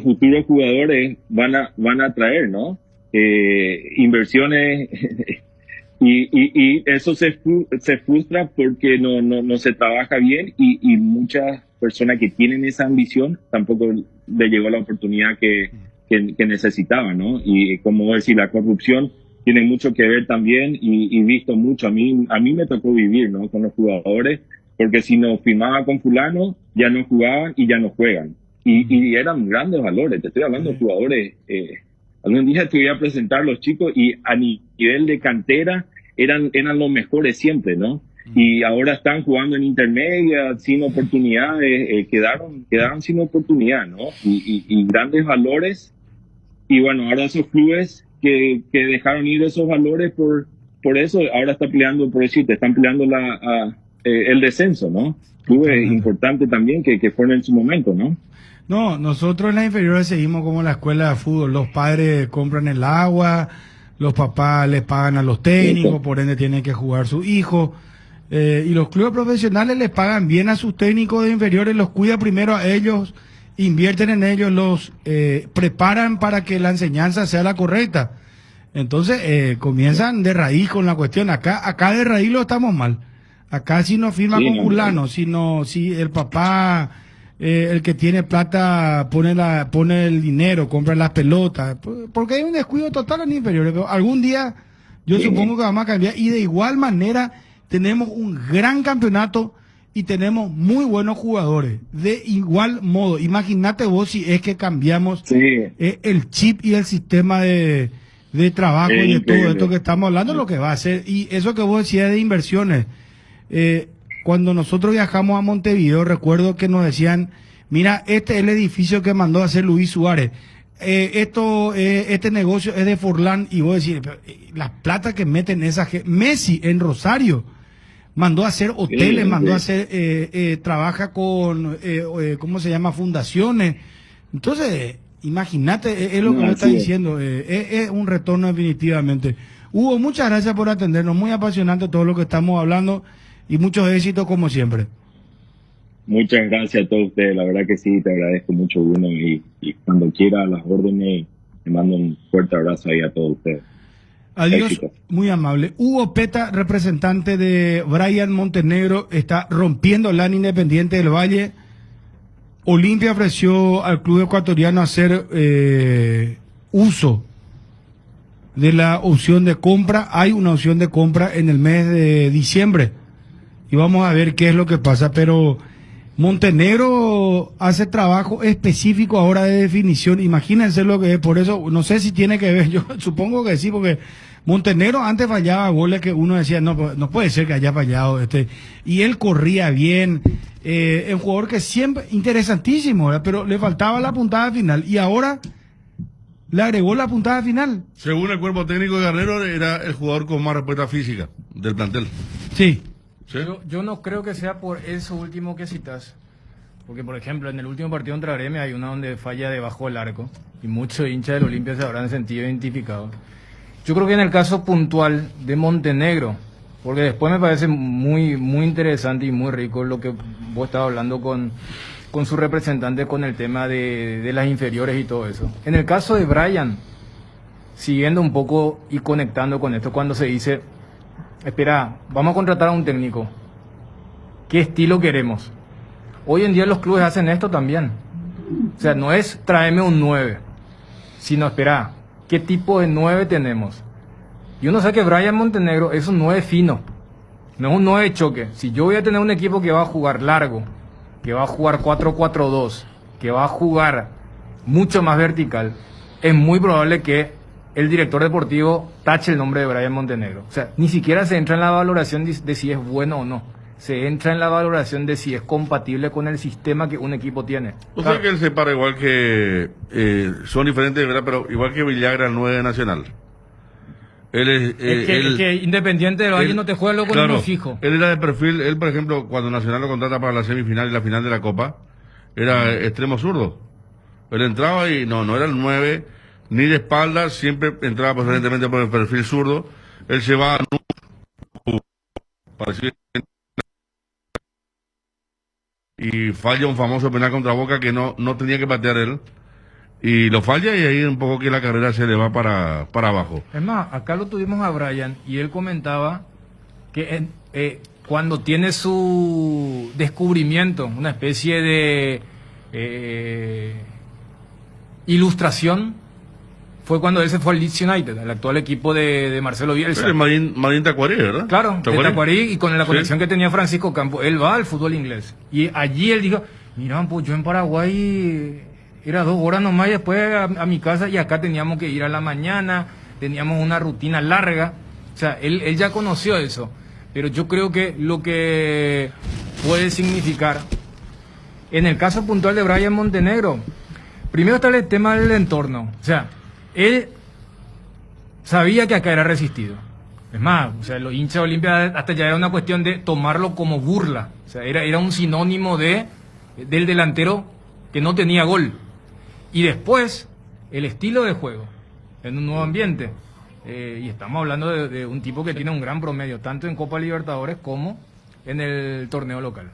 futuros jugadores van a traer, ¿no? Inversiones y eso se frustra porque no se trabaja bien y muchas personas que tienen esa ambición tampoco le llegó la oportunidad que necesitaban, ¿no? Y como decir, la corrupción tiene mucho que ver también y visto mucho. A mí me tocó vivir, ¿no? Con los jugadores, porque si no firmaba con fulano, ya no jugaban y ya no juegan. Y eran grandes valores. Te estoy hablando de jugadores. Algún día te voy a presentar los chicos y a nivel de cantera eran los mejores siempre, ¿no? Y ahora están jugando en intermedia, sin oportunidades, quedaron sin oportunidad, ¿no? Y grandes valores. Y bueno, ahora esos clubes que dejaron ir esos valores por eso, ahora están peleando, por decirte, están peleando el descenso, ¿no? Clubes importantes también que fueron en su momento, ¿no? No, nosotros en las inferiores seguimos como la escuela de fútbol. Los padres compran el agua, los papás les pagan a los técnicos, por ende tienen que jugar sus hijos. Y los clubes profesionales les pagan bien a sus técnicos de inferiores, los cuida primero a ellos, invierten en ellos, los preparan para que la enseñanza sea la correcta. Entonces comienzan de raíz con la cuestión. Acá de raíz lo estamos mal. Acá si no firma con fulano, si el papá, el que tiene plata pone el dinero, compra las pelotas, porque hay un descuido total en inferiores. Pero algún día yo supongo que vamos a cambiar y de igual manera tenemos un gran campeonato y tenemos muy buenos jugadores. De igual modo, imagínate vos si es que cambiamos el chip y el sistema de trabajo y de todo esto que estamos hablando, lo que va a hacer. Y eso que vos decías de inversiones, cuando nosotros viajamos a Montevideo, recuerdo que nos decían, mira, este es el edificio que mandó a hacer Luis Suárez. Este negocio es de Forlán, y vos decís, las plata que meten esa gente. Messi en Rosario mandó a hacer hoteles, mandó a hacer, trabaja con, ¿cómo se llama? Fundaciones. Entonces, imagínate, es lo que me está diciendo, es un retorno definitivamente. Hugo, muchas gracias por atendernos, muy apasionante todo lo que estamos hablando y muchos éxitos como siempre. Muchas gracias a todos ustedes, la verdad que sí, te agradezco mucho, Bruno, y cuando quiera a las órdenes, te mando un fuerte abrazo ahí a todos ustedes. Adiós, éxito. Muy amable. Hugo Peta, representante de Brian Montenegro, está rompiendo la Independiente del Valle. Olimpia ofreció al club ecuatoriano hacer uso de la opción de compra. Hay una opción de compra en el mes de diciembre y vamos a ver qué es lo que pasa, pero Montenegro hace trabajo específico ahora de definición. Imagínense lo que es, por eso no sé si tiene que ver, yo supongo que sí, porque Montenegro antes fallaba goles que uno decía, no puede ser que haya fallado y él corría bien, un jugador que siempre, interesantísimo, ¿verdad? Pero le faltaba la puntada final y ahora le agregó la puntada final. Según el cuerpo técnico de Guerrero, era el jugador con más respuesta física del plantel. Sí. ¿Sí? Yo no creo que sea por eso último que citas. Porque, por ejemplo, en el último partido contra Gremio hay una donde falla debajo del arco. Y muchos hinchas del Olimpia se habrán sentido identificados. Yo creo que en el caso puntual de Montenegro, porque después me parece muy, muy interesante y muy rico lo que vos estabas hablando con su representante con el tema de las inferiores y todo eso. En el caso de Brian, siguiendo un poco y conectando con esto, cuando se dice, espera, vamos a contratar a un técnico, ¿qué estilo queremos? Hoy en día los clubes hacen esto también. O sea, no es tráeme un 9, sino espera, ¿qué tipo de 9 tenemos? Y uno sabe que Brian Montenegro es un 9 fino, no es un 9 choque. Si yo voy a tener un equipo que va a jugar largo, que va a jugar 4-4-2, que va a jugar mucho más vertical, es muy probable que el director deportivo tache el nombre de Brian Montenegro. O sea, ni siquiera se entra en la valoración de si es bueno o no. Se entra en la valoración de si es compatible con el sistema que un equipo tiene. O sea que él se para igual que... son diferentes, ¿verdad? Pero igual que Villagra, el 9 de Nacional. Él es que Independiente de los años no te juega luego con claro, uno fijo. Él era de perfil, él por ejemplo, cuando Nacional lo contrata para la semifinal y la final de la Copa, era extremo zurdo. Él entraba y no era el 9, ni de espalda, siempre entraba preferentemente por el perfil zurdo. Él se va a y falla un famoso penal contra Boca que no tenía que patear él. Y lo falla y ahí un poco que la carrera se le va para abajo. Es más, acá lo tuvimos a Brian y él comentaba que cuando tiene su descubrimiento, una especie de ilustración, fue cuando él se fue al Leeds United, el actual equipo de Marcelo Bielsa. Es Marín Tacuarí, ¿verdad? Claro, de Tacuarí, y con la conexión Sí. que tenía Francisco Campo, él va al fútbol inglés. Y allí él dijo, mira, pues yo en Paraguay era 2 horas nomás y después a mi casa, y acá teníamos que ir a la mañana, teníamos una rutina larga. O sea, él ya conoció eso. Pero yo creo que lo que puede significar, en el caso puntual de Brian Montenegro, primero está el tema del entorno. O sea, él sabía que acá era resistido. Es más, o sea, los hinchas de Olimpia hasta ya era una cuestión de tomarlo como burla. O sea, era un sinónimo del delantero que no tenía gol. Y después, el estilo de juego en un nuevo ambiente. Y estamos hablando de un tipo que tiene un gran promedio, tanto en Copa Libertadores como en el torneo local.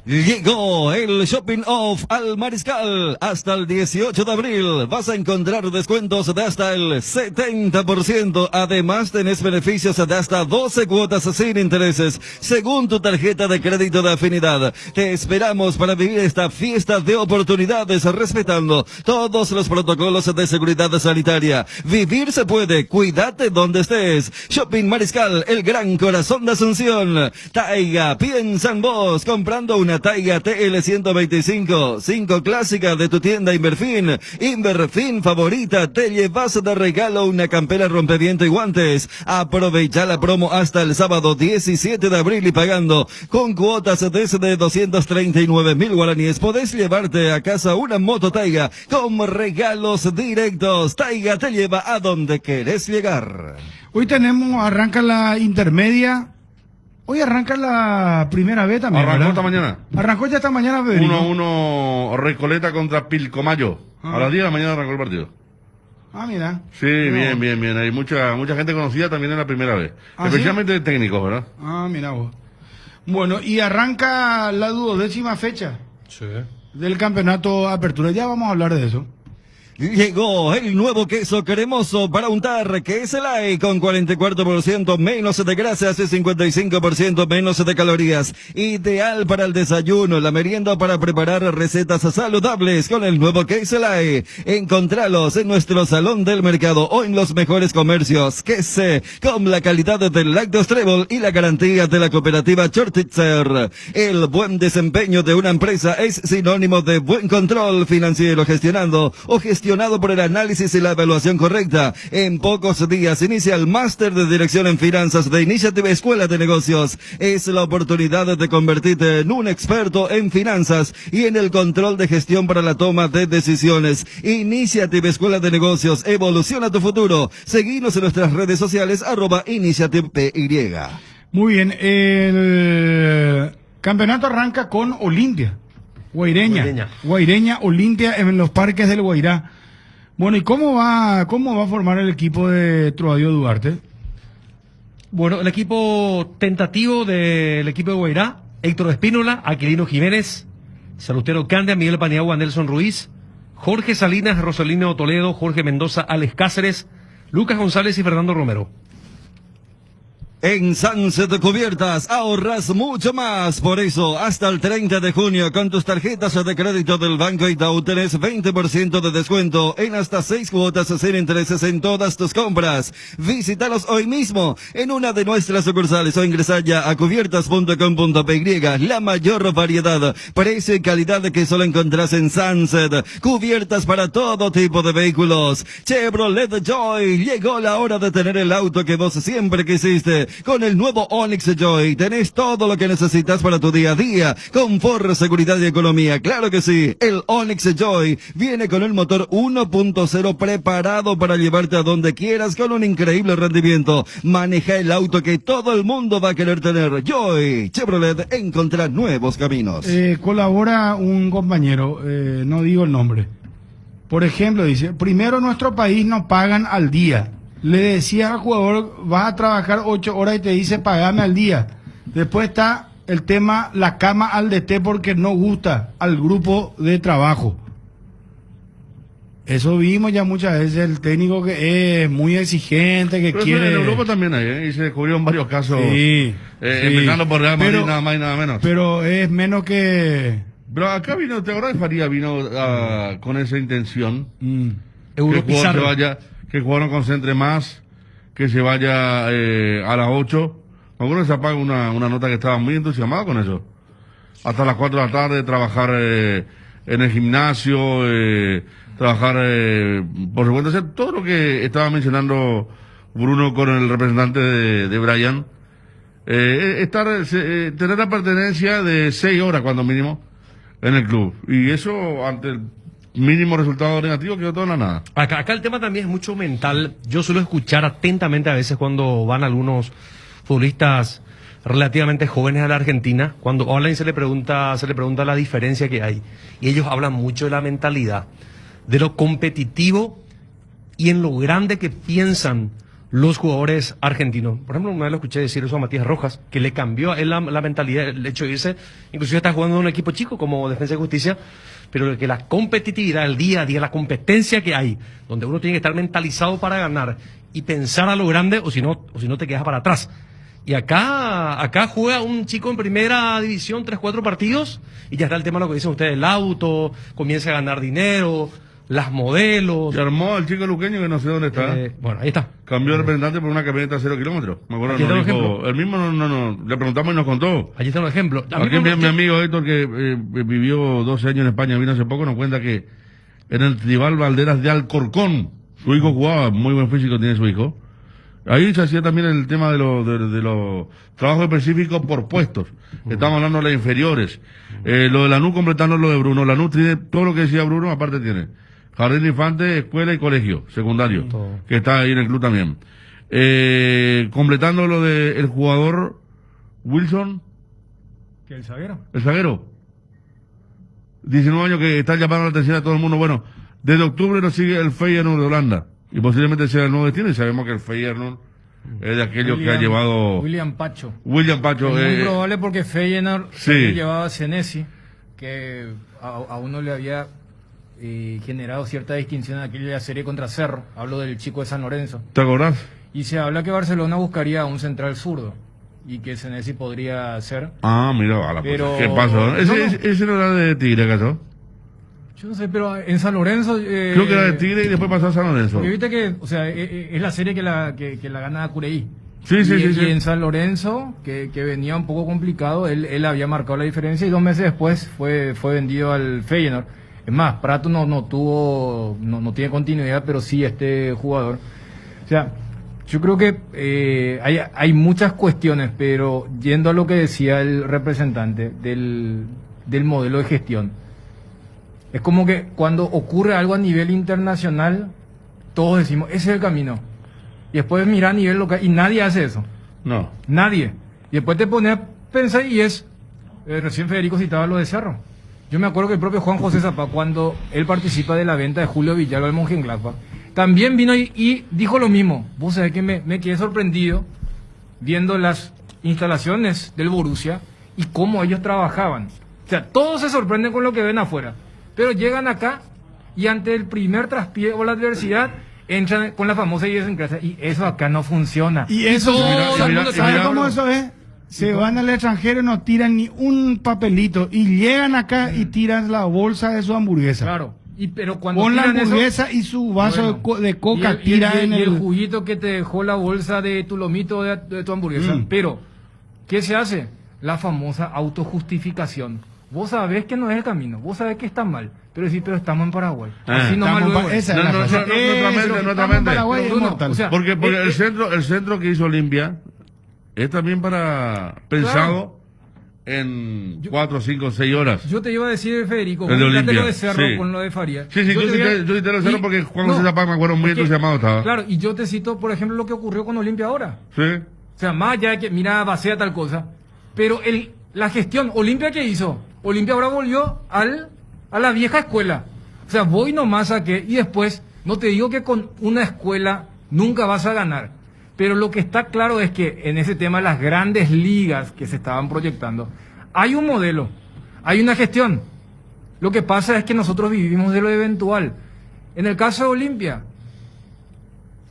Llegó el Shopping Off al Mariscal. Hasta el 18 de abril vas a encontrar descuentos de hasta el 70%. Además tenés beneficios de hasta 12 cuotas sin intereses, según tu tarjeta de crédito de Afinidad. Te esperamos para vivir esta fiesta de oportunidades respetando todos los protocolos de seguridad sanitaria. Vivir se puede, cuídate donde estés. Shopping Mariscal, el gran corazón de Asunción. Taiga, piensa en vos, comprando una Taiga TL125, 5 clásica de tu tienda Inverfin. Inverfin favorita, te llevas de regalo una campera rompeviento y guantes. Aprovecha la promo hasta el sábado 17 de abril y pagando con cuotas desde 239.000 guaraníes. Podés llevarte a casa una moto Taiga con regalos directos. Taiga te lleva a donde querés llegar. Hoy arranca la intermedia. Hoy arranca la primera vez también. Arrancó ¿verdad? esta mañana. Arrancó ya esta mañana, Federico. 1-1 Recoleta contra Pilcomayo. A las 10 de la mañana arrancó el partido. Ah, mira. Sí, bien. Hay mucha gente conocida también en la primera vez. ¿Ah, Especialmente técnicos, ¿verdad? Ah, mira vos. Bueno, y arranca la 12ª fecha del campeonato Apertura. Ya vamos a hablar de eso. Llegó el nuevo queso cremoso para untar, que es el AI con 44% menos de grasas y 55% menos de calorías. Ideal para el desayuno, la merienda o para preparar recetas saludables con el nuevo queso el AI. Encontralos en nuestro salón del mercado o en los mejores comercios. Queso con la calidad del Lácteos Trébol y la garantía de la cooperativa Chortitzer. El buen desempeño de una empresa es sinónimo de buen control financiero gestionado por el análisis y la evaluación correcta. En pocos días inicia el máster de dirección en finanzas de Initiative Escuela de Negocios. Es la oportunidad de convertirte en un experto en finanzas y en el control de gestión para la toma de decisiones. Initiative Escuela de Negocios, evoluciona tu futuro. Seguinos en nuestras redes sociales @InitiativePY. Muy bien, el campeonato arranca con Olimpia. Guaireña, Olimpia en los parques del Guairá. Bueno, ¿y cómo va a formar el equipo de Trovadío Duarte? Bueno, el equipo tentativo del equipo de Guairá: Héctor Espínola, Aquilino Jiménez, Salustero Candia, Miguel Paniagua, Nelson Ruiz, Jorge Salinas, Rosalino Toledo, Jorge Mendoza, Alex Cáceres, Lucas González y Fernando Romero. En Sunset Cubiertas ahorras mucho más. Por eso, hasta el 30 de junio, con tus tarjetas de crédito del Banco Itaú, tenés 20% de descuento en hasta 6 cuotas sin intereses en todas tus compras. Visítalos hoy mismo en una de nuestras sucursales o ingresar ya a cubiertas.com.py. La mayor variedad, precio y calidad que solo encontrás en Sunset. Cubiertas para todo tipo de vehículos. Chevrolet Joy, llegó la hora de tener el auto que vos siempre quisiste. Con el nuevo Onix Joy tenés todo lo que necesitas para tu día a día. Confort, seguridad y economía. Claro que sí. El Onix Joy viene con el motor 1.0 preparado para llevarte a donde quieras con un increíble rendimiento. Maneja el auto que todo el mundo va a querer tener. Joy Chevrolet, encontrar nuevos caminos. Colabora un compañero, no digo el nombre. Por ejemplo, dice, primero nuestro país nos pagan al día. Le decía al jugador, vas a trabajar 8 horas y te dice, pagame al día. Después está el tema, la cama al DT porque no gusta al grupo de trabajo. Eso vimos ya muchas veces, el técnico que es muy exigente, que pero quiere... en Europa también hay, y se descubrieron varios casos, Sí, empezando por Real Madrid, pero, nada más y nada menos. Pero es menos que... Pero acá vino, ¿te acordás? Faría vino con esa intención. Que el Europizar. jugador se vaya, que el jugador no concentre más, que se vaya a las 8. Me acuerdo que se apaga una nota que estaba muy entusiasmado con eso. Hasta las 4 de la tarde, trabajar en el gimnasio, trabajar, por supuesto, hacer todo lo que estaba mencionando Bruno con el representante de Brian. Tener la pertenencia de 6 horas, cuando mínimo, en el club. Y eso, ante el mínimo resultado negativo, quedó todo en la nada. Acá el tema también es mucho mental. Yo suelo escuchar atentamente a veces cuando van algunos futbolistas relativamente jóvenes a la Argentina, cuando hablan y se le pregunta la diferencia que hay. Y ellos hablan mucho de la mentalidad, de lo competitivo y en lo grande que piensan los jugadores argentinos. Por ejemplo, una vez lo escuché decir eso a Matías Rojas, que le cambió a él la mentalidad, el hecho de irse, inclusive está jugando en un equipo chico como Defensa y Justicia, pero que la competitividad, el día a día, la competencia que hay, donde uno tiene que estar mentalizado para ganar y pensar a lo grande, o si no te quedas para atrás. Y acá juega un chico en primera división 3-4 partidos y ya está el tema de lo que dicen ustedes, el auto, comienza a ganar dinero, las modelos. Se armó al chico luqueño que no sé dónde está. Bueno, ahí está. Cambió de representante por una camioneta a 0 kilómetros. Me acuerdo, Aquí está un dijo, ejemplo. el mismo no, le preguntamos y nos contó. Allí está un ejemplo. A mí Aquí cuando- mi amigo Héctor, que vivió 12 años en España, vino hace poco, nos cuenta que en el Tribal Valderas de Alcorcón, su hijo jugaba, muy buen físico tiene su hijo. Ahí se hacía también el tema de los trabajos específicos por puestos. Estamos hablando de las inferiores. Lo de Lanús, completando lo de Bruno. Lanús tiene todo lo que decía Bruno, aparte tiene jardín de infantes, escuela y colegio secundario, Todo. que está ahí en el club también. Completando lo de el jugador Wilson, ¿Que el zaguero? el zaguero. 19 años que está llamando la atención a todo el mundo. Bueno, desde octubre nos sigue el Feyenoord de Holanda. Y posiblemente sea el nuevo destino. Y sabemos que el Feyenoord es de aquellos que ha llevado William Pacho. William Pacho. Es muy probable porque Feyenoord sí. había llevado a Senesi, que a uno le había generado cierta distinción en aquella serie contra Cerro. Hablo del chico de San Lorenzo. ¿Te acordás? Y se habla que Barcelona buscaría a un central zurdo y que Senesi podría ser. Ah, mira, a la Pero- puta. ¿Qué pasó? no, Ese no era de Tigre, ¿acaso? Yo no sé, pero en San Lorenzo... Creo que era de Tigre y después pasó a San Lorenzo. Porque viste que, o sea, es la serie que la gana Cureí. Sí, sí, y, sí, y sí. en San Lorenzo, que venía un poco complicado, él había marcado la diferencia y 2 meses después fue vendido al Feyenoord. Es más, Prato no tiene continuidad, pero sí este jugador. O sea, yo creo que hay muchas cuestiones, pero yendo a lo que decía el representante del modelo de gestión, es como que cuando ocurre algo a nivel internacional, todos decimos, ese es el camino. Y después mira a nivel local, y nadie hace eso. No. Nadie. Y después te pones a pensar, y recién Federico citaba lo de Cerro. Yo me acuerdo que el propio Juan José Zapá, cuando él participa de la venta de Julio Villalba al Mönchengladbach, también vino y dijo lo mismo. Vos sabés que me quedé sorprendido viendo las instalaciones del Borussia y cómo ellos trabajaban. O sea, todos se sorprenden con lo que ven afuera. Pero llegan acá y ante el primer traspié o la adversidad, entran con la famosa idiosincrasia y eso acá no funciona. Y eso, todo el mundo ¿sabe sabe cómo eso es? Se van al extranjero, no tiran ni un papelito y llegan acá y tiran la bolsa de su hamburguesa. Claro. Pero cuando Con la tiran eso, hamburguesa y su vaso bueno, de coca y tira en y el... el juguito que te dejó la bolsa de tu lomito de tu hamburguesa. Pero, ¿qué se hace? La famosa autojustificación. Vos sabés que no es el camino, vos sabés que está mal, pero sí, pero estamos en Paraguay. Así nomás Estamos luego. esa es No, la no, frase. no, nuestra mente, Eso, nuestra estamos en mente. Paraguay es Bruno, mortal. o sea, Porque el centro que hizo Olimpia es también para pensado en 4, 5, 6 horas. Yo te iba a decir, Federico, El de fíjate Olimpia, lo de Cerro sí. con lo de Faría. Sí, yo cité lo Cerro porque Juan José Zapag, me acuerdo, muy es que- entusiasmado estaba. Claro, y yo te cito, por ejemplo, lo que ocurrió con Olimpia ahora. Sí. O sea, más allá de que, mira, vacía tal cosa. Pero la gestión, Olimpia, ¿qué hizo? Olimpia ahora volvió a la vieja escuela. O sea, voy nomás a que, y después, no te digo que con una escuela nunca vas a ganar. Pero lo que está claro es que en ese tema de las grandes ligas que se estaban proyectando, hay un modelo, hay una gestión. Lo que pasa es que nosotros vivimos de lo eventual. En el caso de Olimpia,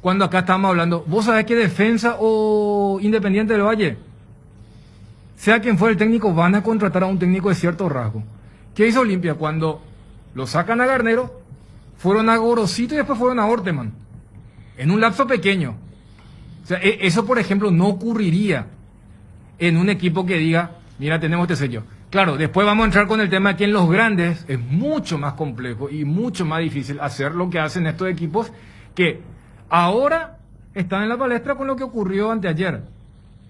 cuando acá estamos hablando, vos sabés que Defensa o Independiente del Valle, sea quien fuera el técnico, van a contratar a un técnico de cierto rasgo. ¿Qué hizo Olimpia? Cuando lo sacan a Garnero, fueron a Gorosito y después fueron a Orteman. En un lapso pequeño. O sea, eso, por ejemplo, no ocurriría en un equipo que diga, mira, tenemos este sello. Claro, después vamos a entrar con el tema de que en los grandes es mucho más complejo y mucho más difícil hacer lo que hacen estos equipos que ahora están en la palestra con lo que ocurrió anteayer.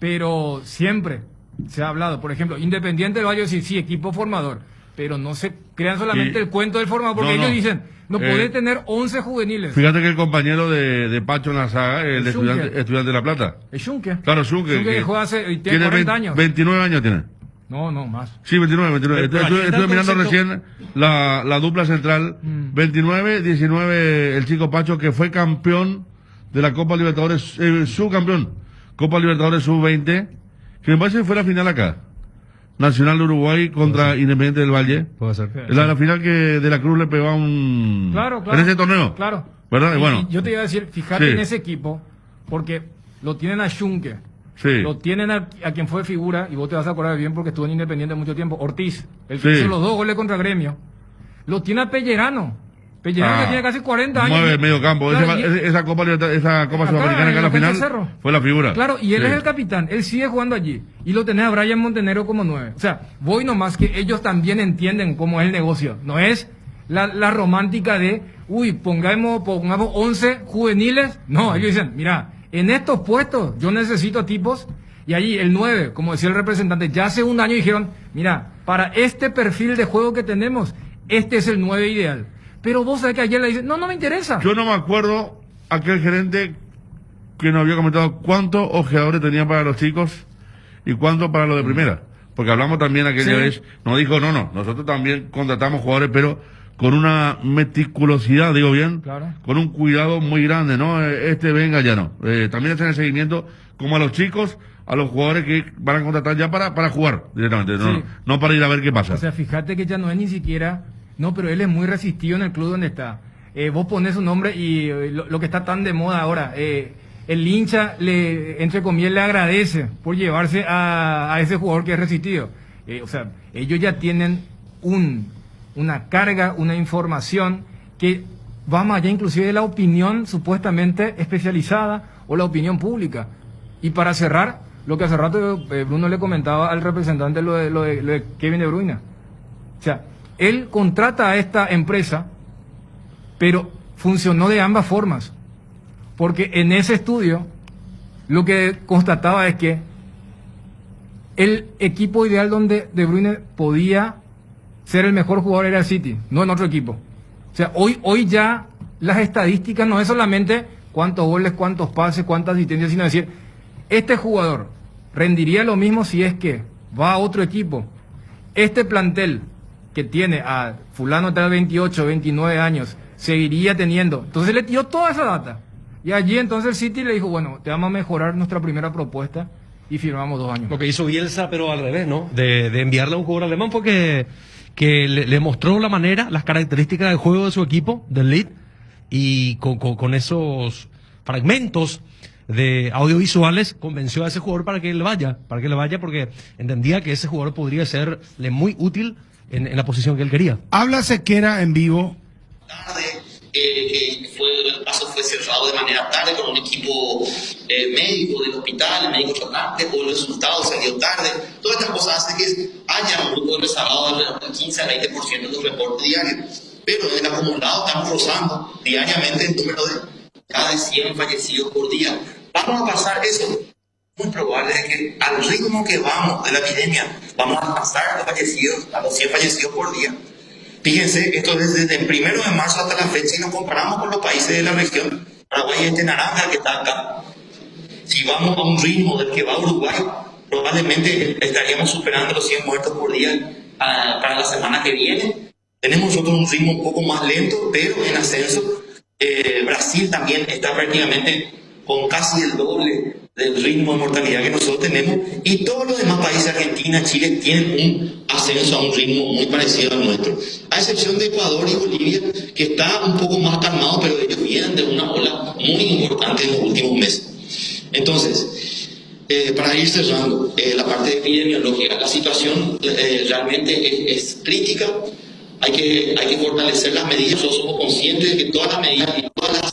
Pero siempre se ha hablado, por ejemplo, Independiente del Valle, sí, equipo formador, pero no se crean solamente Y- el cuento del formador, porque No, no. ellos dicen, no podés tener 11 juveniles. Fíjate que el compañero de Pacho en la saga, el El Juncker. estudiante de La Plata. Es Schunke. Claro, Juncker. Schunke que juega hace, y tiene 40 años. 29 años tiene. No, más. Sí, 29. Pero ahí está Estuve el mirando concepto- recién la dupla central. 29, 19, el chico Pacho, que fue campeón de la Copa Libertadores, subcampeón. Copa Libertadores sub-20, que me parece que fue la final acá. Nacional de Uruguay contra Independiente del Valle. Puede ser. La final que De la Cruz le pegó a un... Claro. En ese torneo. Claro. ¿Verdad? Y Y bueno. yo te iba a decir, fíjate Sí. en ese equipo, porque lo tienen a Schunke, Sí. lo tienen a quien fue figura, y vos te vas a acordar bien porque estuvo en Independiente mucho tiempo, Ortiz, el que Sí. hizo los 2 goles contra Gremio. Lo tiene a Pellerano. Pellerano que tiene casi 40 años. Mueve el medio campo. Claro, Esa Copa Acá, Sudamericana acá en la en la cancha final Cerro. fue la figura. Claro, y él Sí. es el capitán, él sigue jugando allí. Y lo tenés a Brian Montenegro como 9. O sea, voy nomás que ellos también entienden cómo es el negocio. No es la romántica de, pongamos 11 juveniles. No, ellos dicen, mira, en estos puestos yo necesito tipos. Y allí el 9, como decía el representante, ya hace un año dijeron, mira, para este perfil de juego que tenemos, este es el 9 ideal. Pero vos sabés que ayer le dicen, no me interesa. Yo no me acuerdo aquel gerente que nos había comentado cuántos ojeadores tenía para los chicos y cuántos para los de primera. Porque hablamos también aquella Sí. vez, nos dijo, no, nosotros también contratamos jugadores, pero con una meticulosidad, digo bien, Claro. con un cuidado muy grande, ¿no? Venga, ya no. También hacen el seguimiento como a los chicos, a los jugadores que van a contratar ya para jugar directamente, Sí. no para ir a ver qué pasa. O sea, fíjate que ya no es ni siquiera, no, pero él es muy resistido en el club donde está. Vos pones su nombre y lo que está tan de moda ahora, el hincha, entre comillas, le agradece por llevarse a ese jugador que es resistido. O sea, ellos ya tienen una carga, una información que va más allá inclusive de la opinión supuestamente especializada o la opinión pública. Y para cerrar, lo que hace rato Bruno le comentaba al representante lo de Kevin De Bruyne. O sea, él contrata a esta empresa, pero funcionó de ambas formas. Porque en ese estudio, lo que constataba es que el equipo ideal donde De Bruyne podía ser el mejor jugador era el City, no en otro equipo. O sea, hoy ya las estadísticas no es solamente cuántos goles, cuántos pases, cuántas asistencias, sino decir, este jugador rendiría lo mismo si es que va a otro equipo. Este plantel que tiene a fulano tal 28, 29 años, seguiría teniendo. Entonces le tiró toda esa data. Y allí entonces el City le dijo, bueno, te vamos a mejorar nuestra primera propuesta y firmamos 2 años. Lo que hizo Bielsa, pero al revés, ¿no? De enviarle a un jugador alemán porque que le mostró la manera, las características del juego de su equipo, del Leeds, y con esos fragmentos de audiovisuales convenció a ese jugador para que le vaya, porque entendía que ese jugador podría serle muy útil en la posición que él quería. Habla Sequera en vivo. Tarde, el paso fue cerrado de manera tarde con un equipo médico del hospital, el médico tratante, o el resultado salió tarde. Todas estas cosas hacen que haya un grupo rezagado alrededor del 15 a 20% de los reportes diarios. Pero en el acumulado estamos rozando diariamente el número de cada 100 fallecidos por día. ¿Vamos a pasar eso? Muy probable es que al ritmo que vamos de la epidemia, vamos a pasar a los 100 fallecidos por día. Fíjense, esto es desde el 1 de marzo hasta la fecha y nos comparamos con los países de la región. Paraguay es naranja que está acá. Si vamos a un ritmo del que va Uruguay, probablemente estaríamos superando los 100 muertos por día para la semana que viene. Tenemos nosotros un ritmo un poco más lento, pero en ascenso. Brasil también está prácticamente con casi el doble del ritmo de mortalidad que nosotros tenemos, y todos los demás países, Argentina, Chile, tienen un ascenso a un ritmo muy parecido al nuestro, a excepción de Ecuador y Bolivia, que está un poco más calmado, pero ellos vienen de una ola muy importante en los últimos meses. Entonces, para ir cerrando la parte epidemiológica, la situación realmente es crítica. Hay que fortalecer las medidas. Nosotros somos conscientes de que todas las medidas y todas las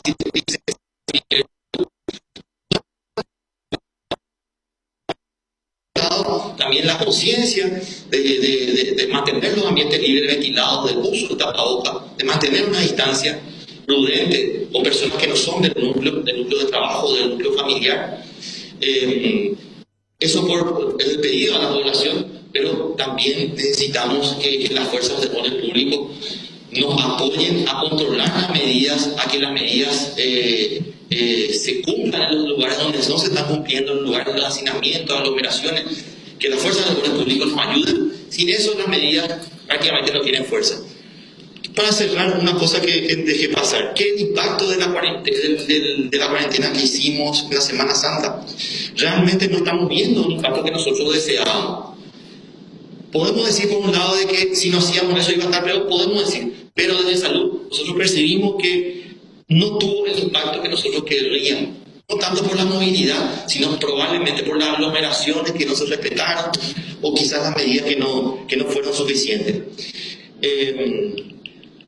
también la conciencia de mantener los ambientes libres, ventilados, del uso de tapabocas, de mantener una distancia prudente con personas que no son del núcleo de trabajo, del núcleo familiar. Eso por el pedido a la población, pero también necesitamos que las fuerzas de orden público nos apoyen a controlar las medidas, a que las medidas se cumplan en los lugares donde no se están cumpliendo, en los lugares de hacinamiento, aglomeraciones, que las fuerzas de orden público nos ayuden. Sin eso las medidas prácticamente no tienen fuerza. Para cerrar, una cosa que dejé pasar, ¿qué impacto de la cuarentena que hicimos en la Semana Santa? Realmente no estamos viendo un impacto que nosotros deseábamos. Podemos decir por un lado de que si no hacíamos eso iba a estar peor, podemos decir, pero desde salud nosotros percibimos que no tuvo el impacto que nosotros querríamos. No tanto por la movilidad, sino probablemente por las aglomeraciones que no se respetaron, o quizás las medidas que no fueron suficientes.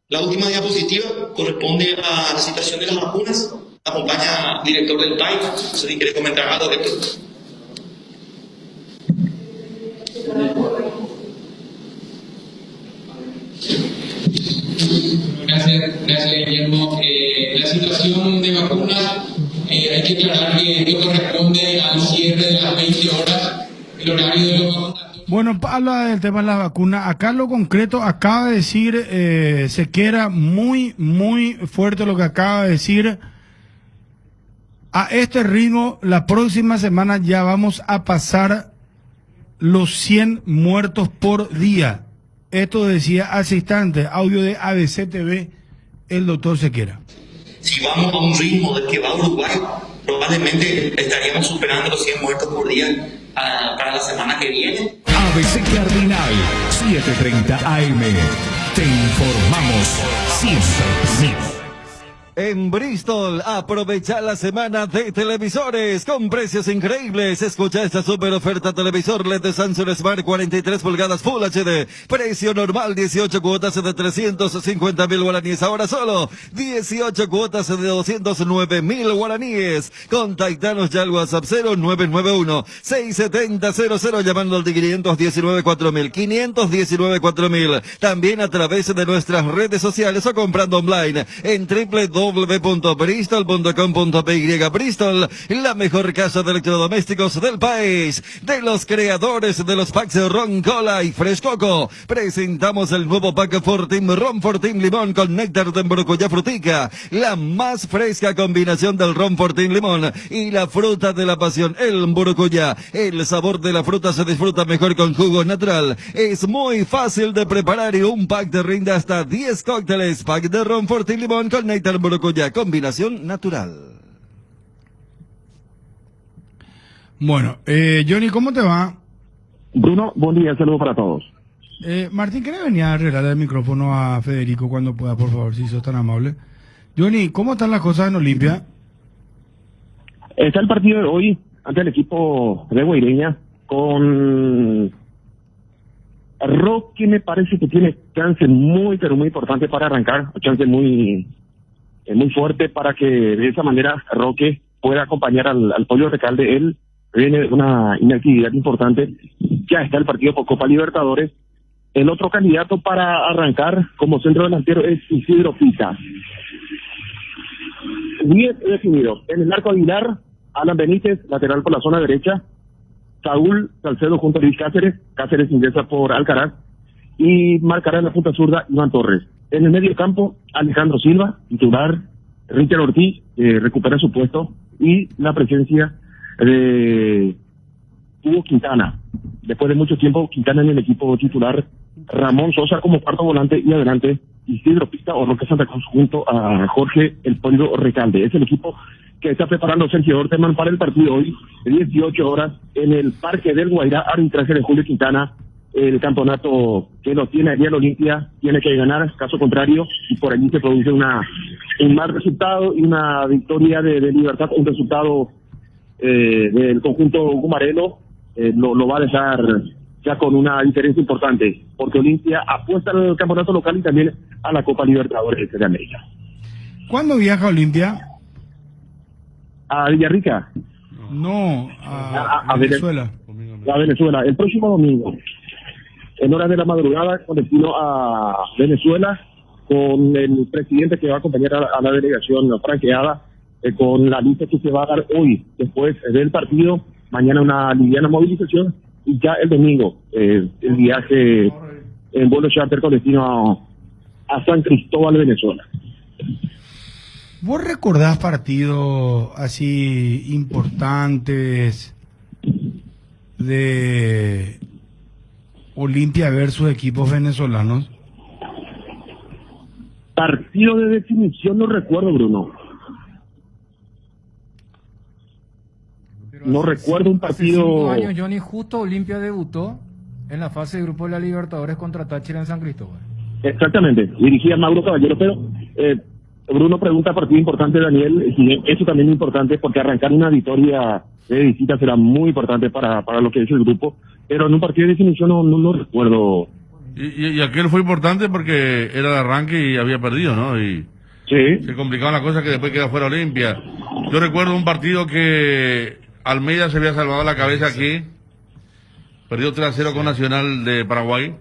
La última diapositiva corresponde a la situación de las vacunas. Acompaña el director del PAI. No sé si quiere comentar algo de esto. Gracias Guillermo. La situación de vacunas, hay que aclarar que esto corresponde al cierre de las 20 horas, el horario de los vacunatorios. Bueno, habla del tema de las vacunas. Acá lo concreto acaba de decir Sequera, muy, muy fuerte lo que acaba de decir. A este ritmo, la próxima semana ya vamos a pasar los 100 muertos por día. Esto decía hace instantes, audio de ABC TV, el doctor Sequera. Si vamos a un ritmo del que va Uruguay, probablemente estaríamos superando los 100 muertos por día para la semana que viene. ABC Cardinal, 7:30 AM. Te informamos siempre. En Bristol, aprovecha la semana de televisores con precios increíbles. Escucha esta super oferta: televisor LED de Samsung Smart 43 pulgadas Full HD. Precio normal 18 cuotas de 350.000 guaraníes. Ahora solo 18 cuotas de 209.000 guaraníes. Contactanos ya al WhatsApp 0991-670-00, llamando al de 519-4000. 519-4000. También a través de nuestras redes sociales o comprando online en www.bristol.com.py. Bristol, la mejor casa de electrodomésticos del país. De los creadores de los packs de Ron Cola y Fresh Coco, presentamos el nuevo pack Fortim Ron Fortim Limón con néctar de maracuyá frutica. La más fresca combinación del Ron Fortim Limón y la fruta de la pasión, el maracuyá. El sabor de la fruta se disfruta mejor con jugo natural. Es muy fácil de preparar y un pack te rinde hasta 10 cócteles. Pack de Ron Fortim Limón con néctar maracuyá, combinación natural. Bueno, Johnny, ¿cómo te va? Bruno, buen día, saludos para todos. Martín, ¿querés venir a arreglar el micrófono a Federico cuando pueda, por favor, si sos tan amable? Johnny, ¿cómo están las cosas en Olimpia? Está el partido de hoy ante el equipo de Guaireña con Roque. Me parece que tiene chance muy, pero muy importante para arrancar, chance muy fuerte para que de esa manera Roque pueda acompañar al Pollo Recalde. Él viene de una inactividad importante, ya está el partido por Copa Libertadores. El otro candidato para arrancar como centro delantero es Isidro Pita. Bien definido. En el arco Aguilar, Alan Benítez, lateral por la zona derecha. Saúl Salcedo junto a Luis Cáceres. Cáceres ingresa por Alcaraz. Y marcará en la punta zurda Iván Torres. En el medio campo, Alejandro Silva, titular. Richard Ortiz, recupera su puesto. Y la presencia de Hugo Quintana. Después de mucho tiempo, Quintana en el equipo titular. Ramón Sosa como cuarto volante y adelante Isidro Pita o Roque Santa Cruz junto a Jorge El Pollo Recalde. Es el equipo que está preparando Sergio Orteman para el partido hoy, de 18 horas, en el Parque del Guairá, arbitraje de Julio Quintana. El campeonato que lo tiene allí en Olimpia tiene que ganar, caso contrario, y por allí se produce un mal resultado y una victoria de Libertad, un resultado del conjunto gumarelo, lo va a dejar ya con una diferencia importante, porque Olimpia apuesta al campeonato local y también a la Copa Libertadores de América. ¿Cuándo viaja Olimpia? A Villarrica. No, a Venezuela. A Venezuela, el próximo domingo, en horas de la madrugada, con destino a Venezuela, con el presidente que va a acompañar a la delegación franqueada, con la lista que se va a dar hoy, después del partido, mañana una liviana movilización, y ya el domingo, el viaje en vuelo charter con destino a San Cristóbal, Venezuela. ¿Vos recordás partidos así importantes de Olimpia versus equipos venezolanos? Partido de definición no recuerdo, Bruno. No recuerdo un partido. Hace 5 años, Johnny, justo Olimpia debutó en la fase de grupo de la Libertadores contra Táchira en San Cristóbal. Exactamente, dirigía Mauro Caballero, pero Bruno pregunta partido importante, Daniel, y eso también es importante porque arrancar una victoria de visita será muy importante para lo que es el grupo, pero en un partido de definición no recuerdo. Y aquel fue importante porque era de arranque y había perdido, ¿no? Y sí, se complicaba la cosa que después queda fuera Olimpia. Yo recuerdo un partido que Almeida se había salvado la cabeza aquí, perdió 3-0 con Nacional de Paraguay,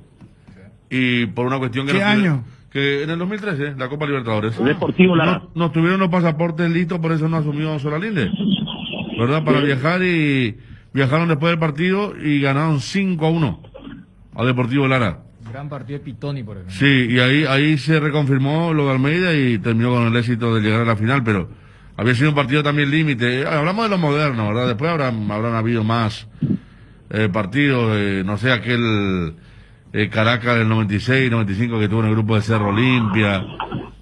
y por una cuestión que... ¿Qué año? Que en el 2013, la Copa Libertadores. Deportivo Lara. Nos tuvieron los pasaportes listos, por eso no asumió Solalinde, ¿verdad? Para viajar, y viajaron después del partido y ganaron 5-1 a Deportivo Lara. Gran partido de Pitoni, por ejemplo. Sí, y ahí se reconfirmó lo de Almeida y terminó con el éxito de llegar a la final, pero había sido un partido también límite. Hablamos de lo moderno, ¿verdad? Después habrán habido más partidos, no sé, aquel Caracas del 96, 95 que tuvo en el grupo de Cerro Olimpia,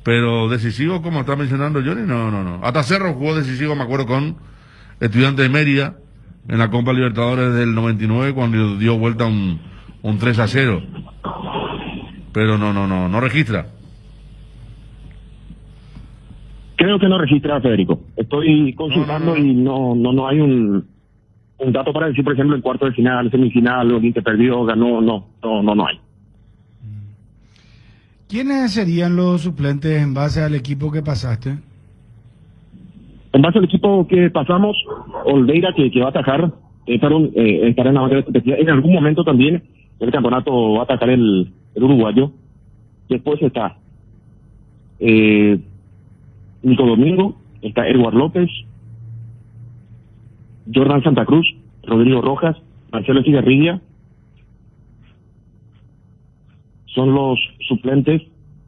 pero decisivo, como está mencionando Johnny, no. Hasta Cerro jugó decisivo, me acuerdo, con Estudiantes de Mérida en la Copa Libertadores del 99 cuando dio vuelta un 3-0. Pero no registra. Creo que no registra, Federico. Estoy consultando y no hay un dato para decir, por ejemplo, en cuarto de final, semifinal, Olimpia perdió, ganó, no hay. ¿Quiénes serían los suplentes en base al equipo que pasaste? En base al equipo que pasamos, Olveira, que va a atajar, estará en la banca de expectativa. En algún momento también el campeonato va a atacar el uruguayo. Después está Nico Domingo, está Edward López, Jordan Santa Cruz, Rodrigo Rojas, Marcelo Cigarrilla. Son los suplentes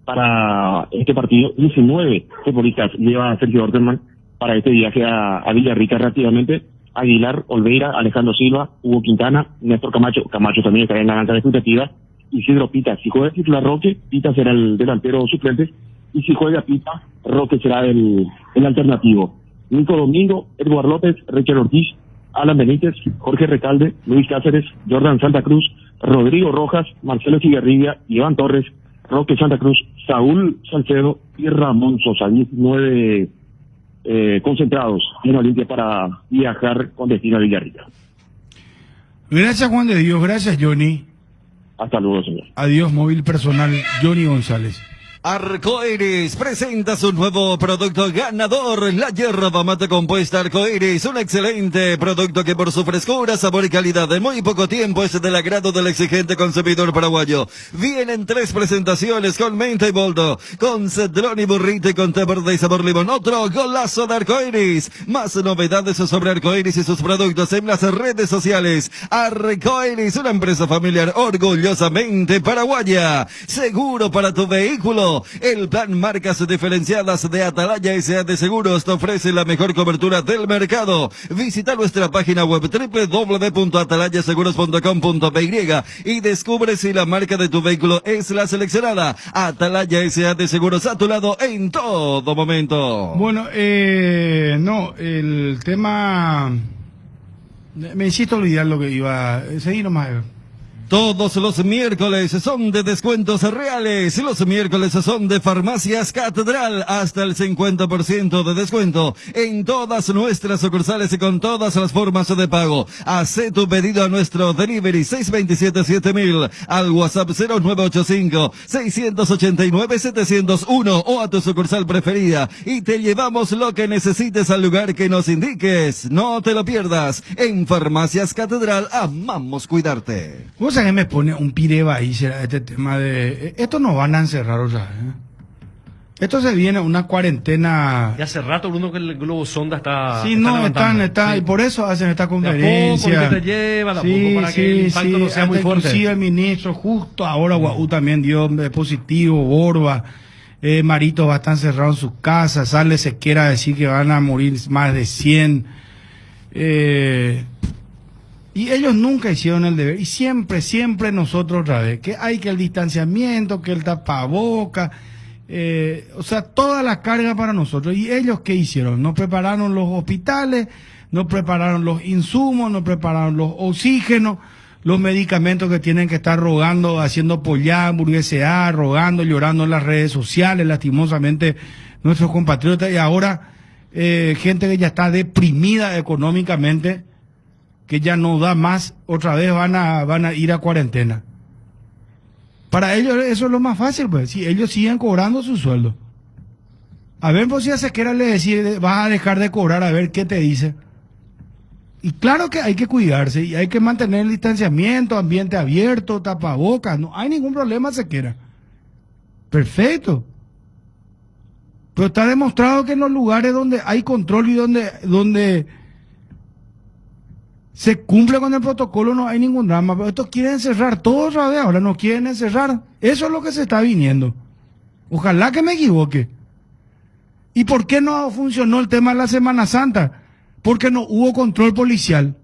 para este partido. 19 futbolistas lleva Sergio Orteman para este viaje a Villarrica rápidamente. Aguilar, Olveira, Alejandro Silva, Hugo Quintana, Néstor Camacho también estará en la banca de expectativa, Isidro Pita. Si juega titular Roque, Pita será el delantero suplente, y si juega Pita, Roque será el alternativo. Nico Domingo, Edward López, Richard Ortiz, Alan Benítez, Jorge Recalde, Luis Cáceres, Jordan Santa Cruz, Rodrigo Rojas, Marcelo Cigarrilla, Iván Torres, Roque Santa Cruz, Saúl Salcedo y Ramón Sosa. 19 concentrados en Olimpia para viajar con destino a Villarrica. Gracias, Juan de Dios. Gracias, Johnny. Hasta luego, señor. Adiós, móvil personal, Johnny González. Arcoiris presenta su nuevo producto ganador, la yerba mate compuesta Arcoiris, un excelente producto que por su frescura, sabor y calidad en muy poco tiempo es del agrado del exigente consumidor paraguayo. Vienen 3 presentaciones con menta y boldo, con cedrón y burrito y con té verde y sabor limón. Otro golazo de Arcoiris. Más novedades sobre Arcoiris y sus productos en las redes sociales. Arcoiris, una empresa familiar orgullosamente paraguaya. Seguro para tu vehículo. El plan marcas diferenciadas de Atalaya S.A. de Seguros te ofrece la mejor cobertura del mercado. Visita nuestra página web www.atalayaseguros.com.py y descubre si la marca de tu vehículo es la seleccionada. Atalaya S.A. de Seguros, a tu lado en todo momento. Bueno, no, el tema... Me hiciste olvidar lo que iba... Seguí nomás. Todos los miércoles son de descuentos reales. Los miércoles son de Farmacias Catedral. Hasta el 50% de descuento en todas nuestras sucursales y con todas las formas de pago. Haz tu pedido a nuestro delivery 627-7000 al WhatsApp 0985-689-701 o a tu sucursal preferida y te llevamos lo que necesites al lugar que nos indiques. No te lo pierdas. En Farmacias Catedral amamos cuidarte. Vos sabés que me pone un pireba ahí, será este tema de... Esto no van a encerrar, o sea, Esto se viene una cuarentena... Ya hace rato, Bruno, que el globo sonda está... Sí, no, están, sí. y por eso hacen esta De a poco, conferencia. que te lleva, de a poco, para que el impacto no sea muy fuerte. Inclusive el ministro, justo ahora Guaú también dio positivo, Borba, Marito va a estar encerrado en su casa, sale se quiera decir que van a morir más de 100. Y ellos nunca hicieron el deber. Y siempre nosotros otra vez. Que hay que el distanciamiento, que el tapaboca. O sea, toda la carga para nosotros. ¿Y ellos qué hicieron? Nos prepararon los hospitales, nos prepararon los insumos, nos prepararon los oxígenos, los medicamentos que tienen que estar rogando, haciendo pollar, hamburguesear, rogando, llorando en las redes sociales, lastimosamente nuestros compatriotas. Y ahora, gente que ya está deprimida económicamente, que ya no da más, otra vez van a ir a cuarentena. Para ellos eso es lo más fácil, pues, si ellos siguen cobrando su sueldo. A ver, pues si a Sequera le decide, vas a dejar de cobrar, a ver qué te dice. Y claro que hay que cuidarse, y hay que mantener el distanciamiento, ambiente abierto, tapabocas, no hay ningún problema, Sequera. Perfecto. Pero está demostrado que en los lugares donde hay control y donde se cumple con el protocolo no hay ningún drama, pero estos quieren encerrar todo otra vez, ahora no quieren encerrar. Eso es lo que se está viniendo. Ojalá que me equivoque. ¿Y por qué no funcionó el tema de la Semana Santa? Porque no hubo control policial.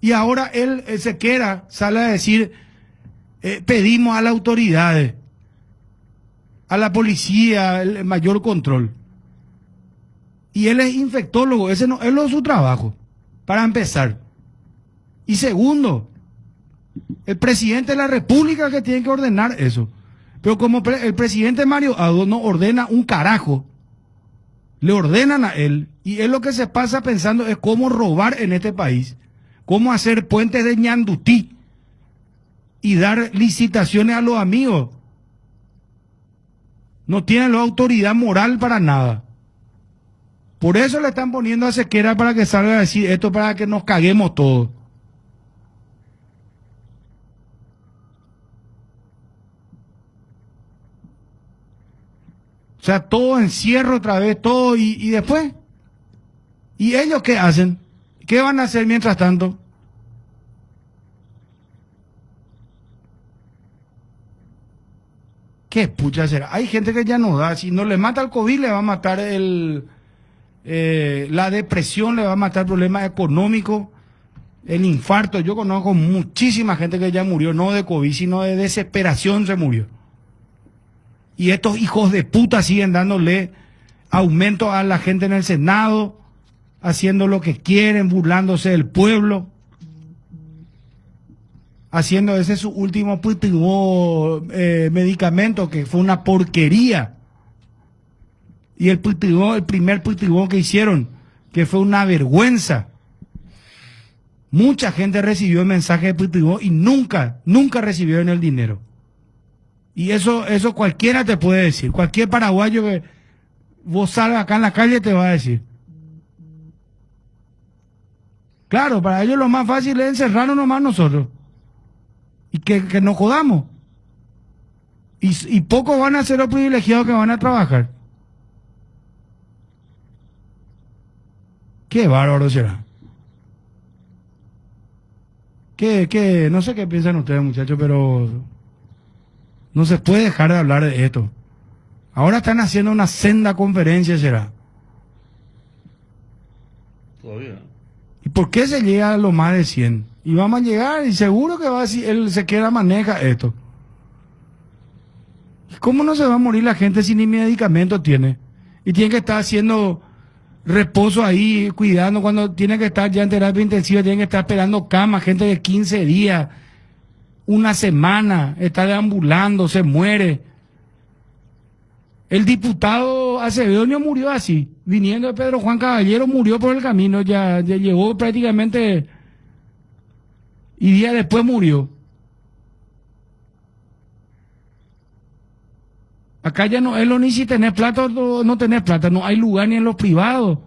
Y ahora él Sequera sale a decir, pedimos a las autoridades, a la policía, el mayor control. Y él es infectólogo, ese no es su trabajo, para empezar. Y segundo, el presidente de la República que tiene que ordenar eso. Pero como el presidente Mario Abdo no ordena un carajo, le ordenan a él, y él lo que se pasa pensando es cómo robar en este país, cómo hacer puentes de ñandutí y dar licitaciones a los amigos. No tienen la autoridad moral para nada. Por eso le están poniendo a Sequera para que salga a decir esto, para que nos caguemos todos. O sea, todo encierro otra vez, todo, y después. ¿Y ellos qué hacen? ¿Qué van a hacer mientras tanto? ¿Qué pucha será? Hay gente que ya no da. Si no le mata el COVID, le va a matar la depresión, le va a matar problemas económicos, el infarto. Yo conozco muchísima gente que ya murió, no de COVID, sino de desesperación se murió. Y estos hijos de puta siguen dándole aumento a la gente en el Senado, haciendo lo que quieren, burlándose del pueblo. haciendo ese su último medicamento, que fue una porquería. Y el primer putigón que hicieron, que fue una vergüenza. Mucha gente recibió el mensaje de putigón y nunca recibieron el dinero. Y eso cualquiera te puede decir. Cualquier paraguayo que vos salgas acá en la calle te va a decir. Claro, para ellos lo más fácil es encerrarnos nomás nosotros. Y que nos jodamos. Y pocos van a ser los privilegiados que van a trabajar. Qué bárbaro será. No sé qué piensan ustedes, muchachos, pero no se puede dejar de hablar de esto. Ahora están haciendo una senda conferencia, será. Todavía. ¿Y por qué se llega a lo más de 100? Y vamos a llegar, y seguro que si él se queda maneja esto. ¿Y cómo no se va a morir la gente si ni medicamento tiene? Y tiene que estar haciendo reposo ahí, cuidando, cuando tiene que estar ya en terapia intensiva, tiene que estar esperando cama, gente de 15 días, una semana, está deambulando, se muere. El diputado Acevedo murió así, viniendo de Pedro Juan Caballero, murió por el camino, ya llegó prácticamente, y días después murió. Acá ya no es lo ni si tenés plata o no tenés plata, no hay lugar ni en los privados.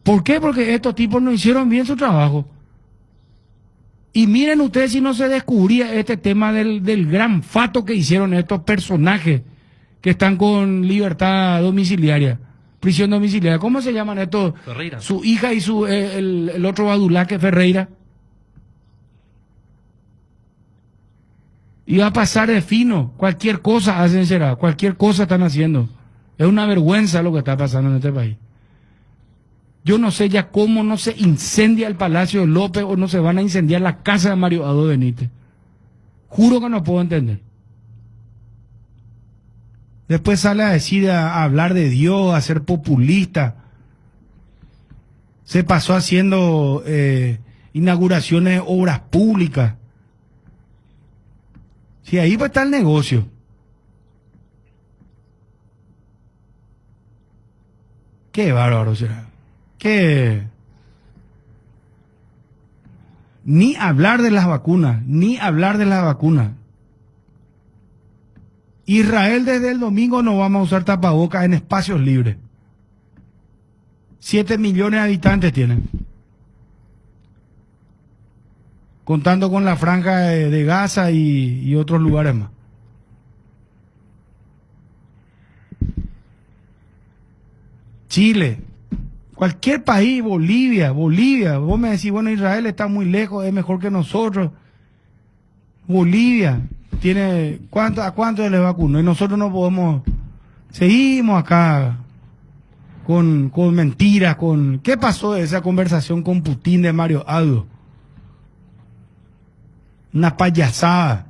¿Por qué? Porque estos tipos no hicieron bien su trabajo. Y miren ustedes si no se descubría este tema del gran fato que hicieron estos personajes que están con libertad domiciliaria, prisión domiciliaria. ¿Cómo se llaman estos? Ferreira. Su hija y el otro Badulaque Ferreira. Y va a pasar de fino. Cualquier cosa hacen, será. Cualquier cosa están haciendo. Es una vergüenza lo que está pasando en este país. Yo no sé ya cómo no se incendia el Palacio de López o no se van a incendiar la casa de Mario Abdo Benítez. Juro que no puedo entender. Después sale a decir, a hablar de Dios, a ser populista. Se pasó haciendo inauguraciones de obras públicas. Sí, ahí va a estar el negocio. Qué bárbaro será. Que ni hablar de las vacunas, ni hablar de las vacunas. Israel desde el domingo no vamos a usar tapabocas en espacios libres. 7 millones de habitantes tienen. Contando con la franja de Gaza y otros lugares más. Chile, cualquier país, Bolivia, vos me decís, bueno, Israel está muy lejos, es mejor que nosotros. Bolivia tiene, ¿a cuánto le vacunó? Y nosotros no podemos, seguimos acá con mentiras, ¿qué pasó de esa conversación con Putin de Mario Abdo? Una payasada.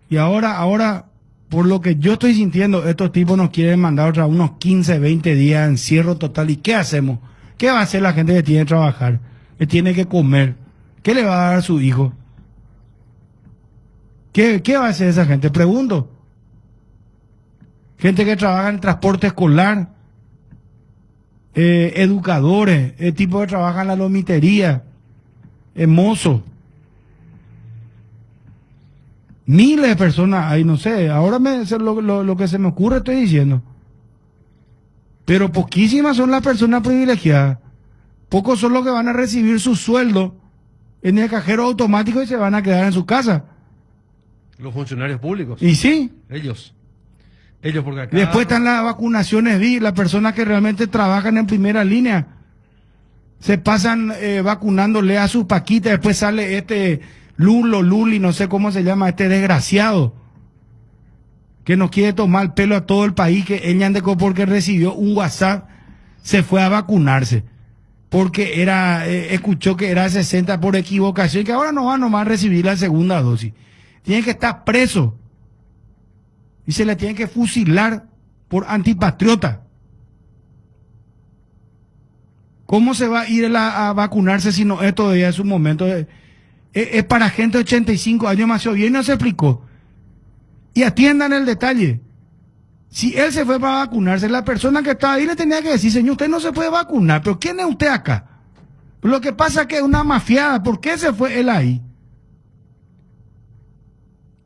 Y ahora, por lo que yo estoy sintiendo, estos tipos nos quieren mandar unos 15, 20 días de encierro total. ¿Y qué hacemos? ¿Qué va a hacer la gente que tiene que trabajar? Que tiene que comer. ¿Qué le va a dar a su hijo? ¿Qué va a hacer esa gente? Pregunto. Gente que trabaja en transporte escolar, educadores, el tipo que trabaja en la lomitería, mozos. Miles de personas hay, no sé, ahora lo que se me ocurre estoy diciendo. Pero poquísimas son las personas privilegiadas. Pocos son los que van a recibir su sueldo en el cajero automático y se van a quedar en su casa. Los funcionarios públicos. Y sí. Ellos porque acá... Después están las vacunaciones, las personas que realmente trabajan en primera línea. Se pasan vacunándole a sus paquitas, después sale este Luli, no sé cómo se llama, este desgraciado, que nos quiere tomar el pelo a todo el país, que porque recibió un WhatsApp, se fue a vacunarse, porque escuchó que era 60 por equivocación, que ahora no va nomás a recibir la segunda dosis. Tiene que estar preso. Y se le tiene que fusilar por antipatriota. ¿Cómo se va a ir a vacunarse si no es todavía su momento? Es para gente de 85 años más o bien, no se explicó. Y atiendan el detalle. Si él se fue para vacunarse, la persona que estaba ahí le tenía que decir, señor, usted no se puede vacunar, pero ¿quién es usted acá? Lo que pasa es que es una mafiada. ¿Por qué se fue él ahí?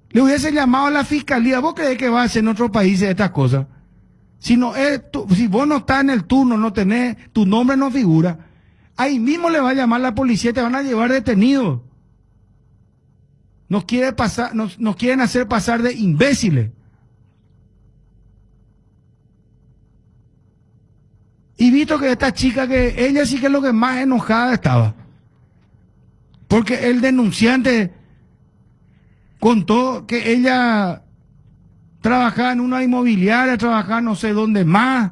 Le hubiese llamado a la fiscalía. ¿Vos creés que va a hacer en otros países estas cosas? Si vos no estás en el turno, no tenés, tu nombre no figura, ahí mismo le va a llamar la policía y te van a llevar detenido. Nos quieren hacer pasar de imbéciles. Y visto que esta chica, que ella sí que es lo que más enojada estaba. Porque el denunciante contó que ella trabajaba en una inmobiliaria, trabajaba no sé dónde más,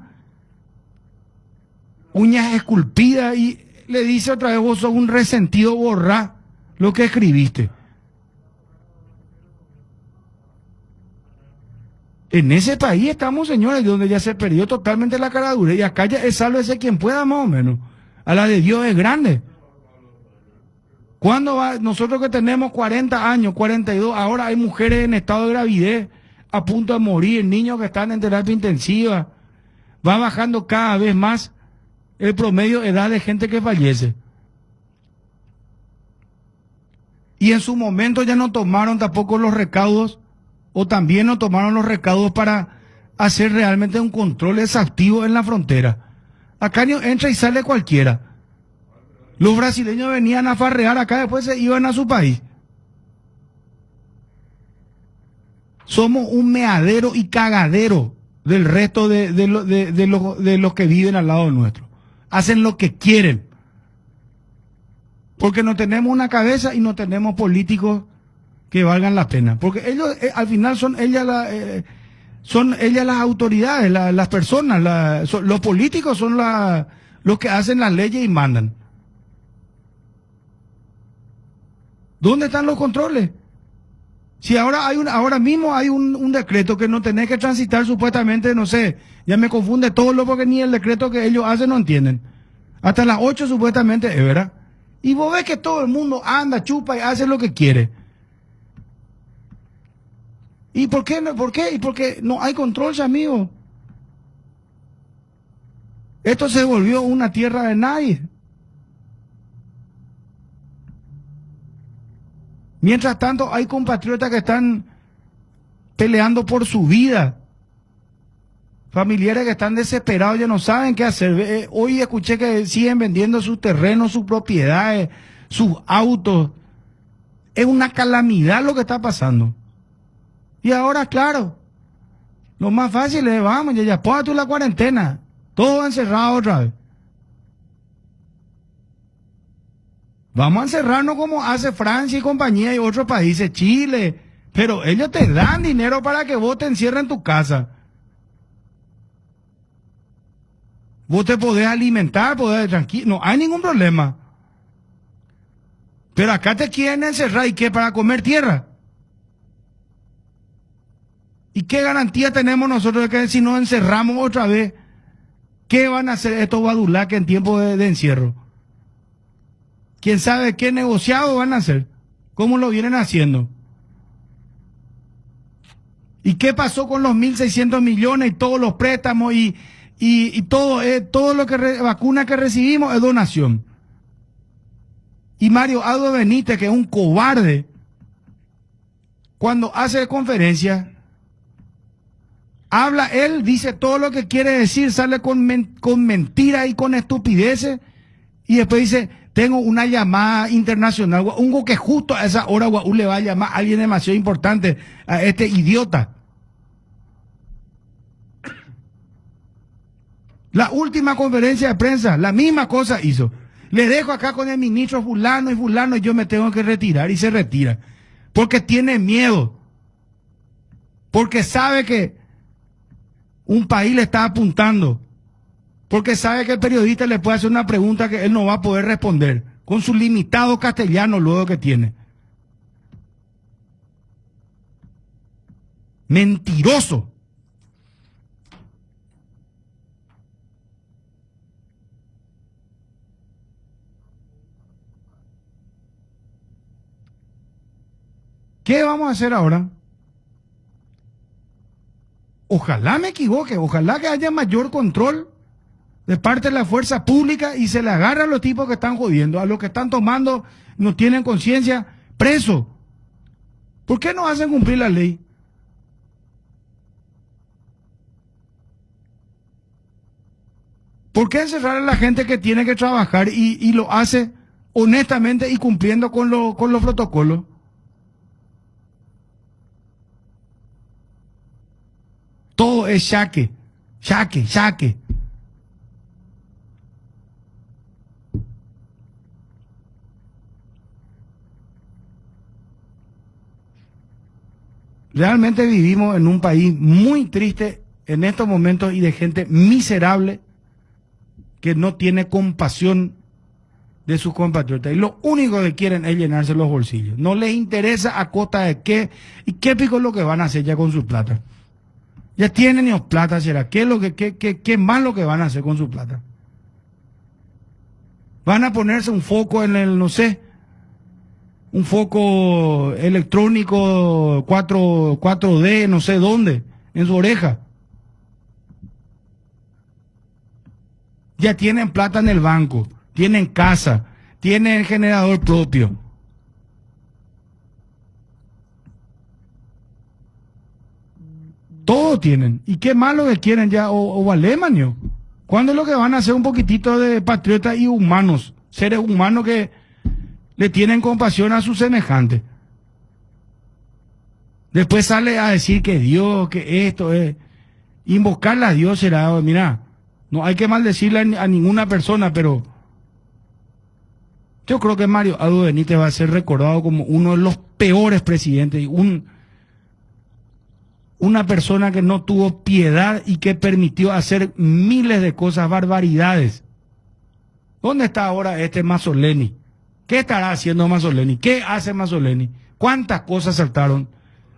uñas esculpidas, y le dice otra vez, vos sos un resentido, borrá lo que escribiste. En ese país estamos, señores, donde ya se perdió totalmente la caradura. Y acá ya es sálvese quien pueda, más o menos. A la de Dios es grande. ¿Cuándo va? Nosotros que tenemos 40 años, 42, ahora hay mujeres en estado de gravidez, a punto de morir, niños que están en terapia intensiva. Va bajando cada vez más el promedio de edad de gente que fallece. Y en su momento ya no tomaron tampoco los recaudos, o también no tomaron los recaudos para hacer realmente un control exhaustivo en la frontera. Acá entra y sale cualquiera. Los brasileños venían a farrear acá, después se iban a su país. Somos un meadero y cagadero del resto de los que viven al lado nuestro. Hacen lo que quieren. Porque no tenemos una cabeza y no tenemos políticos que valgan la pena. Porque ellos, al final, son ellas las autoridades, las personas, los políticos son los que hacen las leyes y mandan. ¿Dónde están los controles? Si ahora mismo hay un decreto que no tenés que transitar supuestamente, no sé, ya me confunde todo lo porque ni el decreto que ellos hacen no entienden. Hasta las 8 supuestamente es, ¿verdad? Y vos ves que todo el mundo anda, chupa y hace lo que quiere. ¿Y por qué? Y porque no hay control, amigo. Esto se volvió una tierra de nadie. Mientras tanto, hay compatriotas que están peleando por su vida. Familiares que están desesperados, ya no saben qué hacer. Hoy escuché que siguen vendiendo sus terrenos, sus propiedades, sus autos. Es una calamidad lo que está pasando. Y ahora, claro, lo más fácil es, vamos, ya ponga tú la cuarentena. Todo encerrado otra vez. Vamos a encerrarnos como hace Francia y compañía y otros países, Chile. Pero ellos te dan dinero para que vos te encierres en tu casa. Vos te podés alimentar, tranquilo, no hay ningún problema. Pero acá te quieren encerrar, ¿y qué? Para comer tierra. ¿Y qué garantía tenemos nosotros de que si nos encerramos otra vez, qué van a hacer estos badulaques en tiempo de encierro? ¿Quién sabe qué negociado van a hacer? ¿Cómo lo vienen haciendo? ¿Y qué pasó con los 1.600 millones y todos los préstamos y todo lo que vacuna que recibimos es donación? Y Mario Aldo Benítez, que es un cobarde, cuando hace conferencia, habla él, dice todo lo que quiere decir, sale con mentiras y con estupideces, y después dice, tengo una llamada internacional. Un que justo a esa hora Guaú le va a llamar a alguien demasiado importante, a este idiota. La última conferencia de prensa, la misma cosa hizo. Le dejo acá con el ministro fulano y yo me tengo que retirar, y se retira. Porque tiene miedo. Porque sabe que un país le está apuntando. Porque sabe que el periodista le puede hacer una pregunta que él no va a poder responder, con su limitado castellano luego que tiene. Mentiroso. ¿Qué vamos a hacer ahora? Ojalá me equivoque, ojalá que haya mayor control de parte de la fuerza pública y se le agarra a los tipos que están jodiendo, a los que están tomando, no tienen conciencia, preso. ¿Por qué no hacen cumplir la ley? ¿Por qué encerrar a la gente que tiene que trabajar y lo hace honestamente y cumpliendo con los protocolos? Todo es saque. Realmente vivimos en un país muy triste en estos momentos y de gente miserable que no tiene compasión de sus compatriotas. Y lo único que quieren es llenarse los bolsillos. No les interesa a costa de qué y qué pico es lo que van a hacer ya con su plata. Ya tienen ni plata, será. ¿Qué más lo que van a hacer con su plata? Van a ponerse un foco en el, no sé, un foco electrónico 4D, no sé dónde, en su oreja. Ya tienen plata en el banco, tienen casa, tienen generador propio. Todo tienen. ¿Y qué más lo que quieren ya? O Alemania. ¿Cuándo es lo que van a hacer un poquitito de patriotas y humanos? Seres humanos que le tienen compasión a sus semejantes. Después sale a decir que Dios, que esto es. Invocarle a Dios será, mira, no hay que maldecirle a ninguna persona, pero yo creo que Mario Abdo Benítez va a ser recordado como uno de los peores presidentes, una persona que no tuvo piedad y que permitió hacer miles de cosas, barbaridades. ¿Dónde está ahora este Mazzoleni? ¿Qué estará haciendo Mazzoleni? ¿Qué hace Mazzoleni? ¿Cuántas cosas saltaron?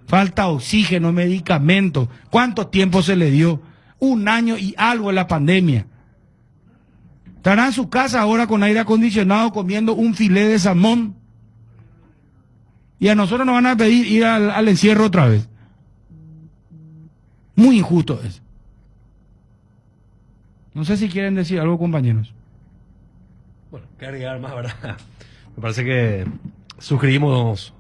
Falta oxígeno, medicamentos. ¿Cuánto tiempo se le dio? 1 año y algo en la pandemia. Estará en su casa ahora con aire acondicionado comiendo un filé de salmón. Y a nosotros nos van a pedir ir al encierro otra vez. Muy injusto es. No sé si quieren decir algo, compañeros. Bueno, que agregar más, ¿verdad? Me parece que suscribimos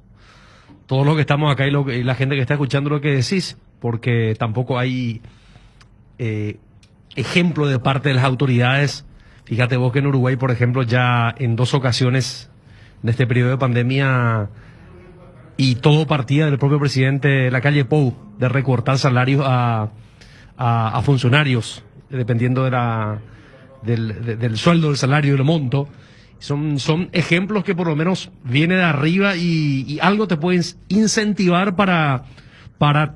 todos los que estamos acá y la gente que está escuchando lo que decís, porque tampoco hay ejemplo de parte de las autoridades. Fíjate vos que en Uruguay, por ejemplo, ya en 2 ocasiones en este periodo de pandemia y todo partía del propio presidente Lacalle Pou de recortar salarios a funcionarios, dependiendo del sueldo, del salario, del monto. Son ejemplos que por lo menos viene de arriba y algo te puede incentivar para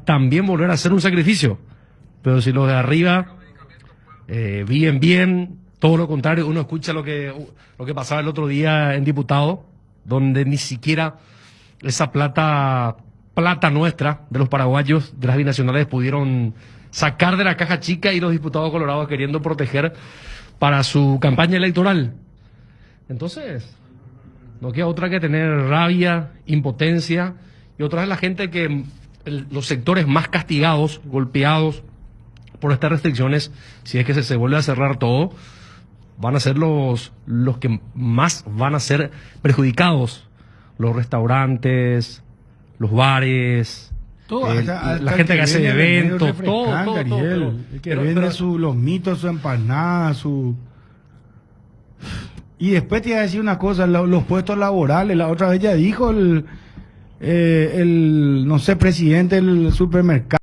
también volver a hacer un sacrificio. Pero si los de arriba viven bien, todo lo contrario, uno escucha lo que pasaba el otro día en diputado, donde ni siquiera esa plata nuestra, de los paraguayos, de las binacionales, pudieron sacar de la caja chica y los diputados colorados queriendo proteger para su campaña electoral. Entonces, no queda otra que tener rabia, impotencia, y otra es la gente que los sectores más castigados, golpeados por estas restricciones, si es que se vuelve a cerrar todo, van a ser los que más van a ser perjudicados. Los restaurantes, los bares, la gente que hace eventos, todo. El que vende los mitos, su empanada, Y después te iba a decir una cosa, los puestos laborales. La otra vez ya dijo el no sé, presidente del supermercado.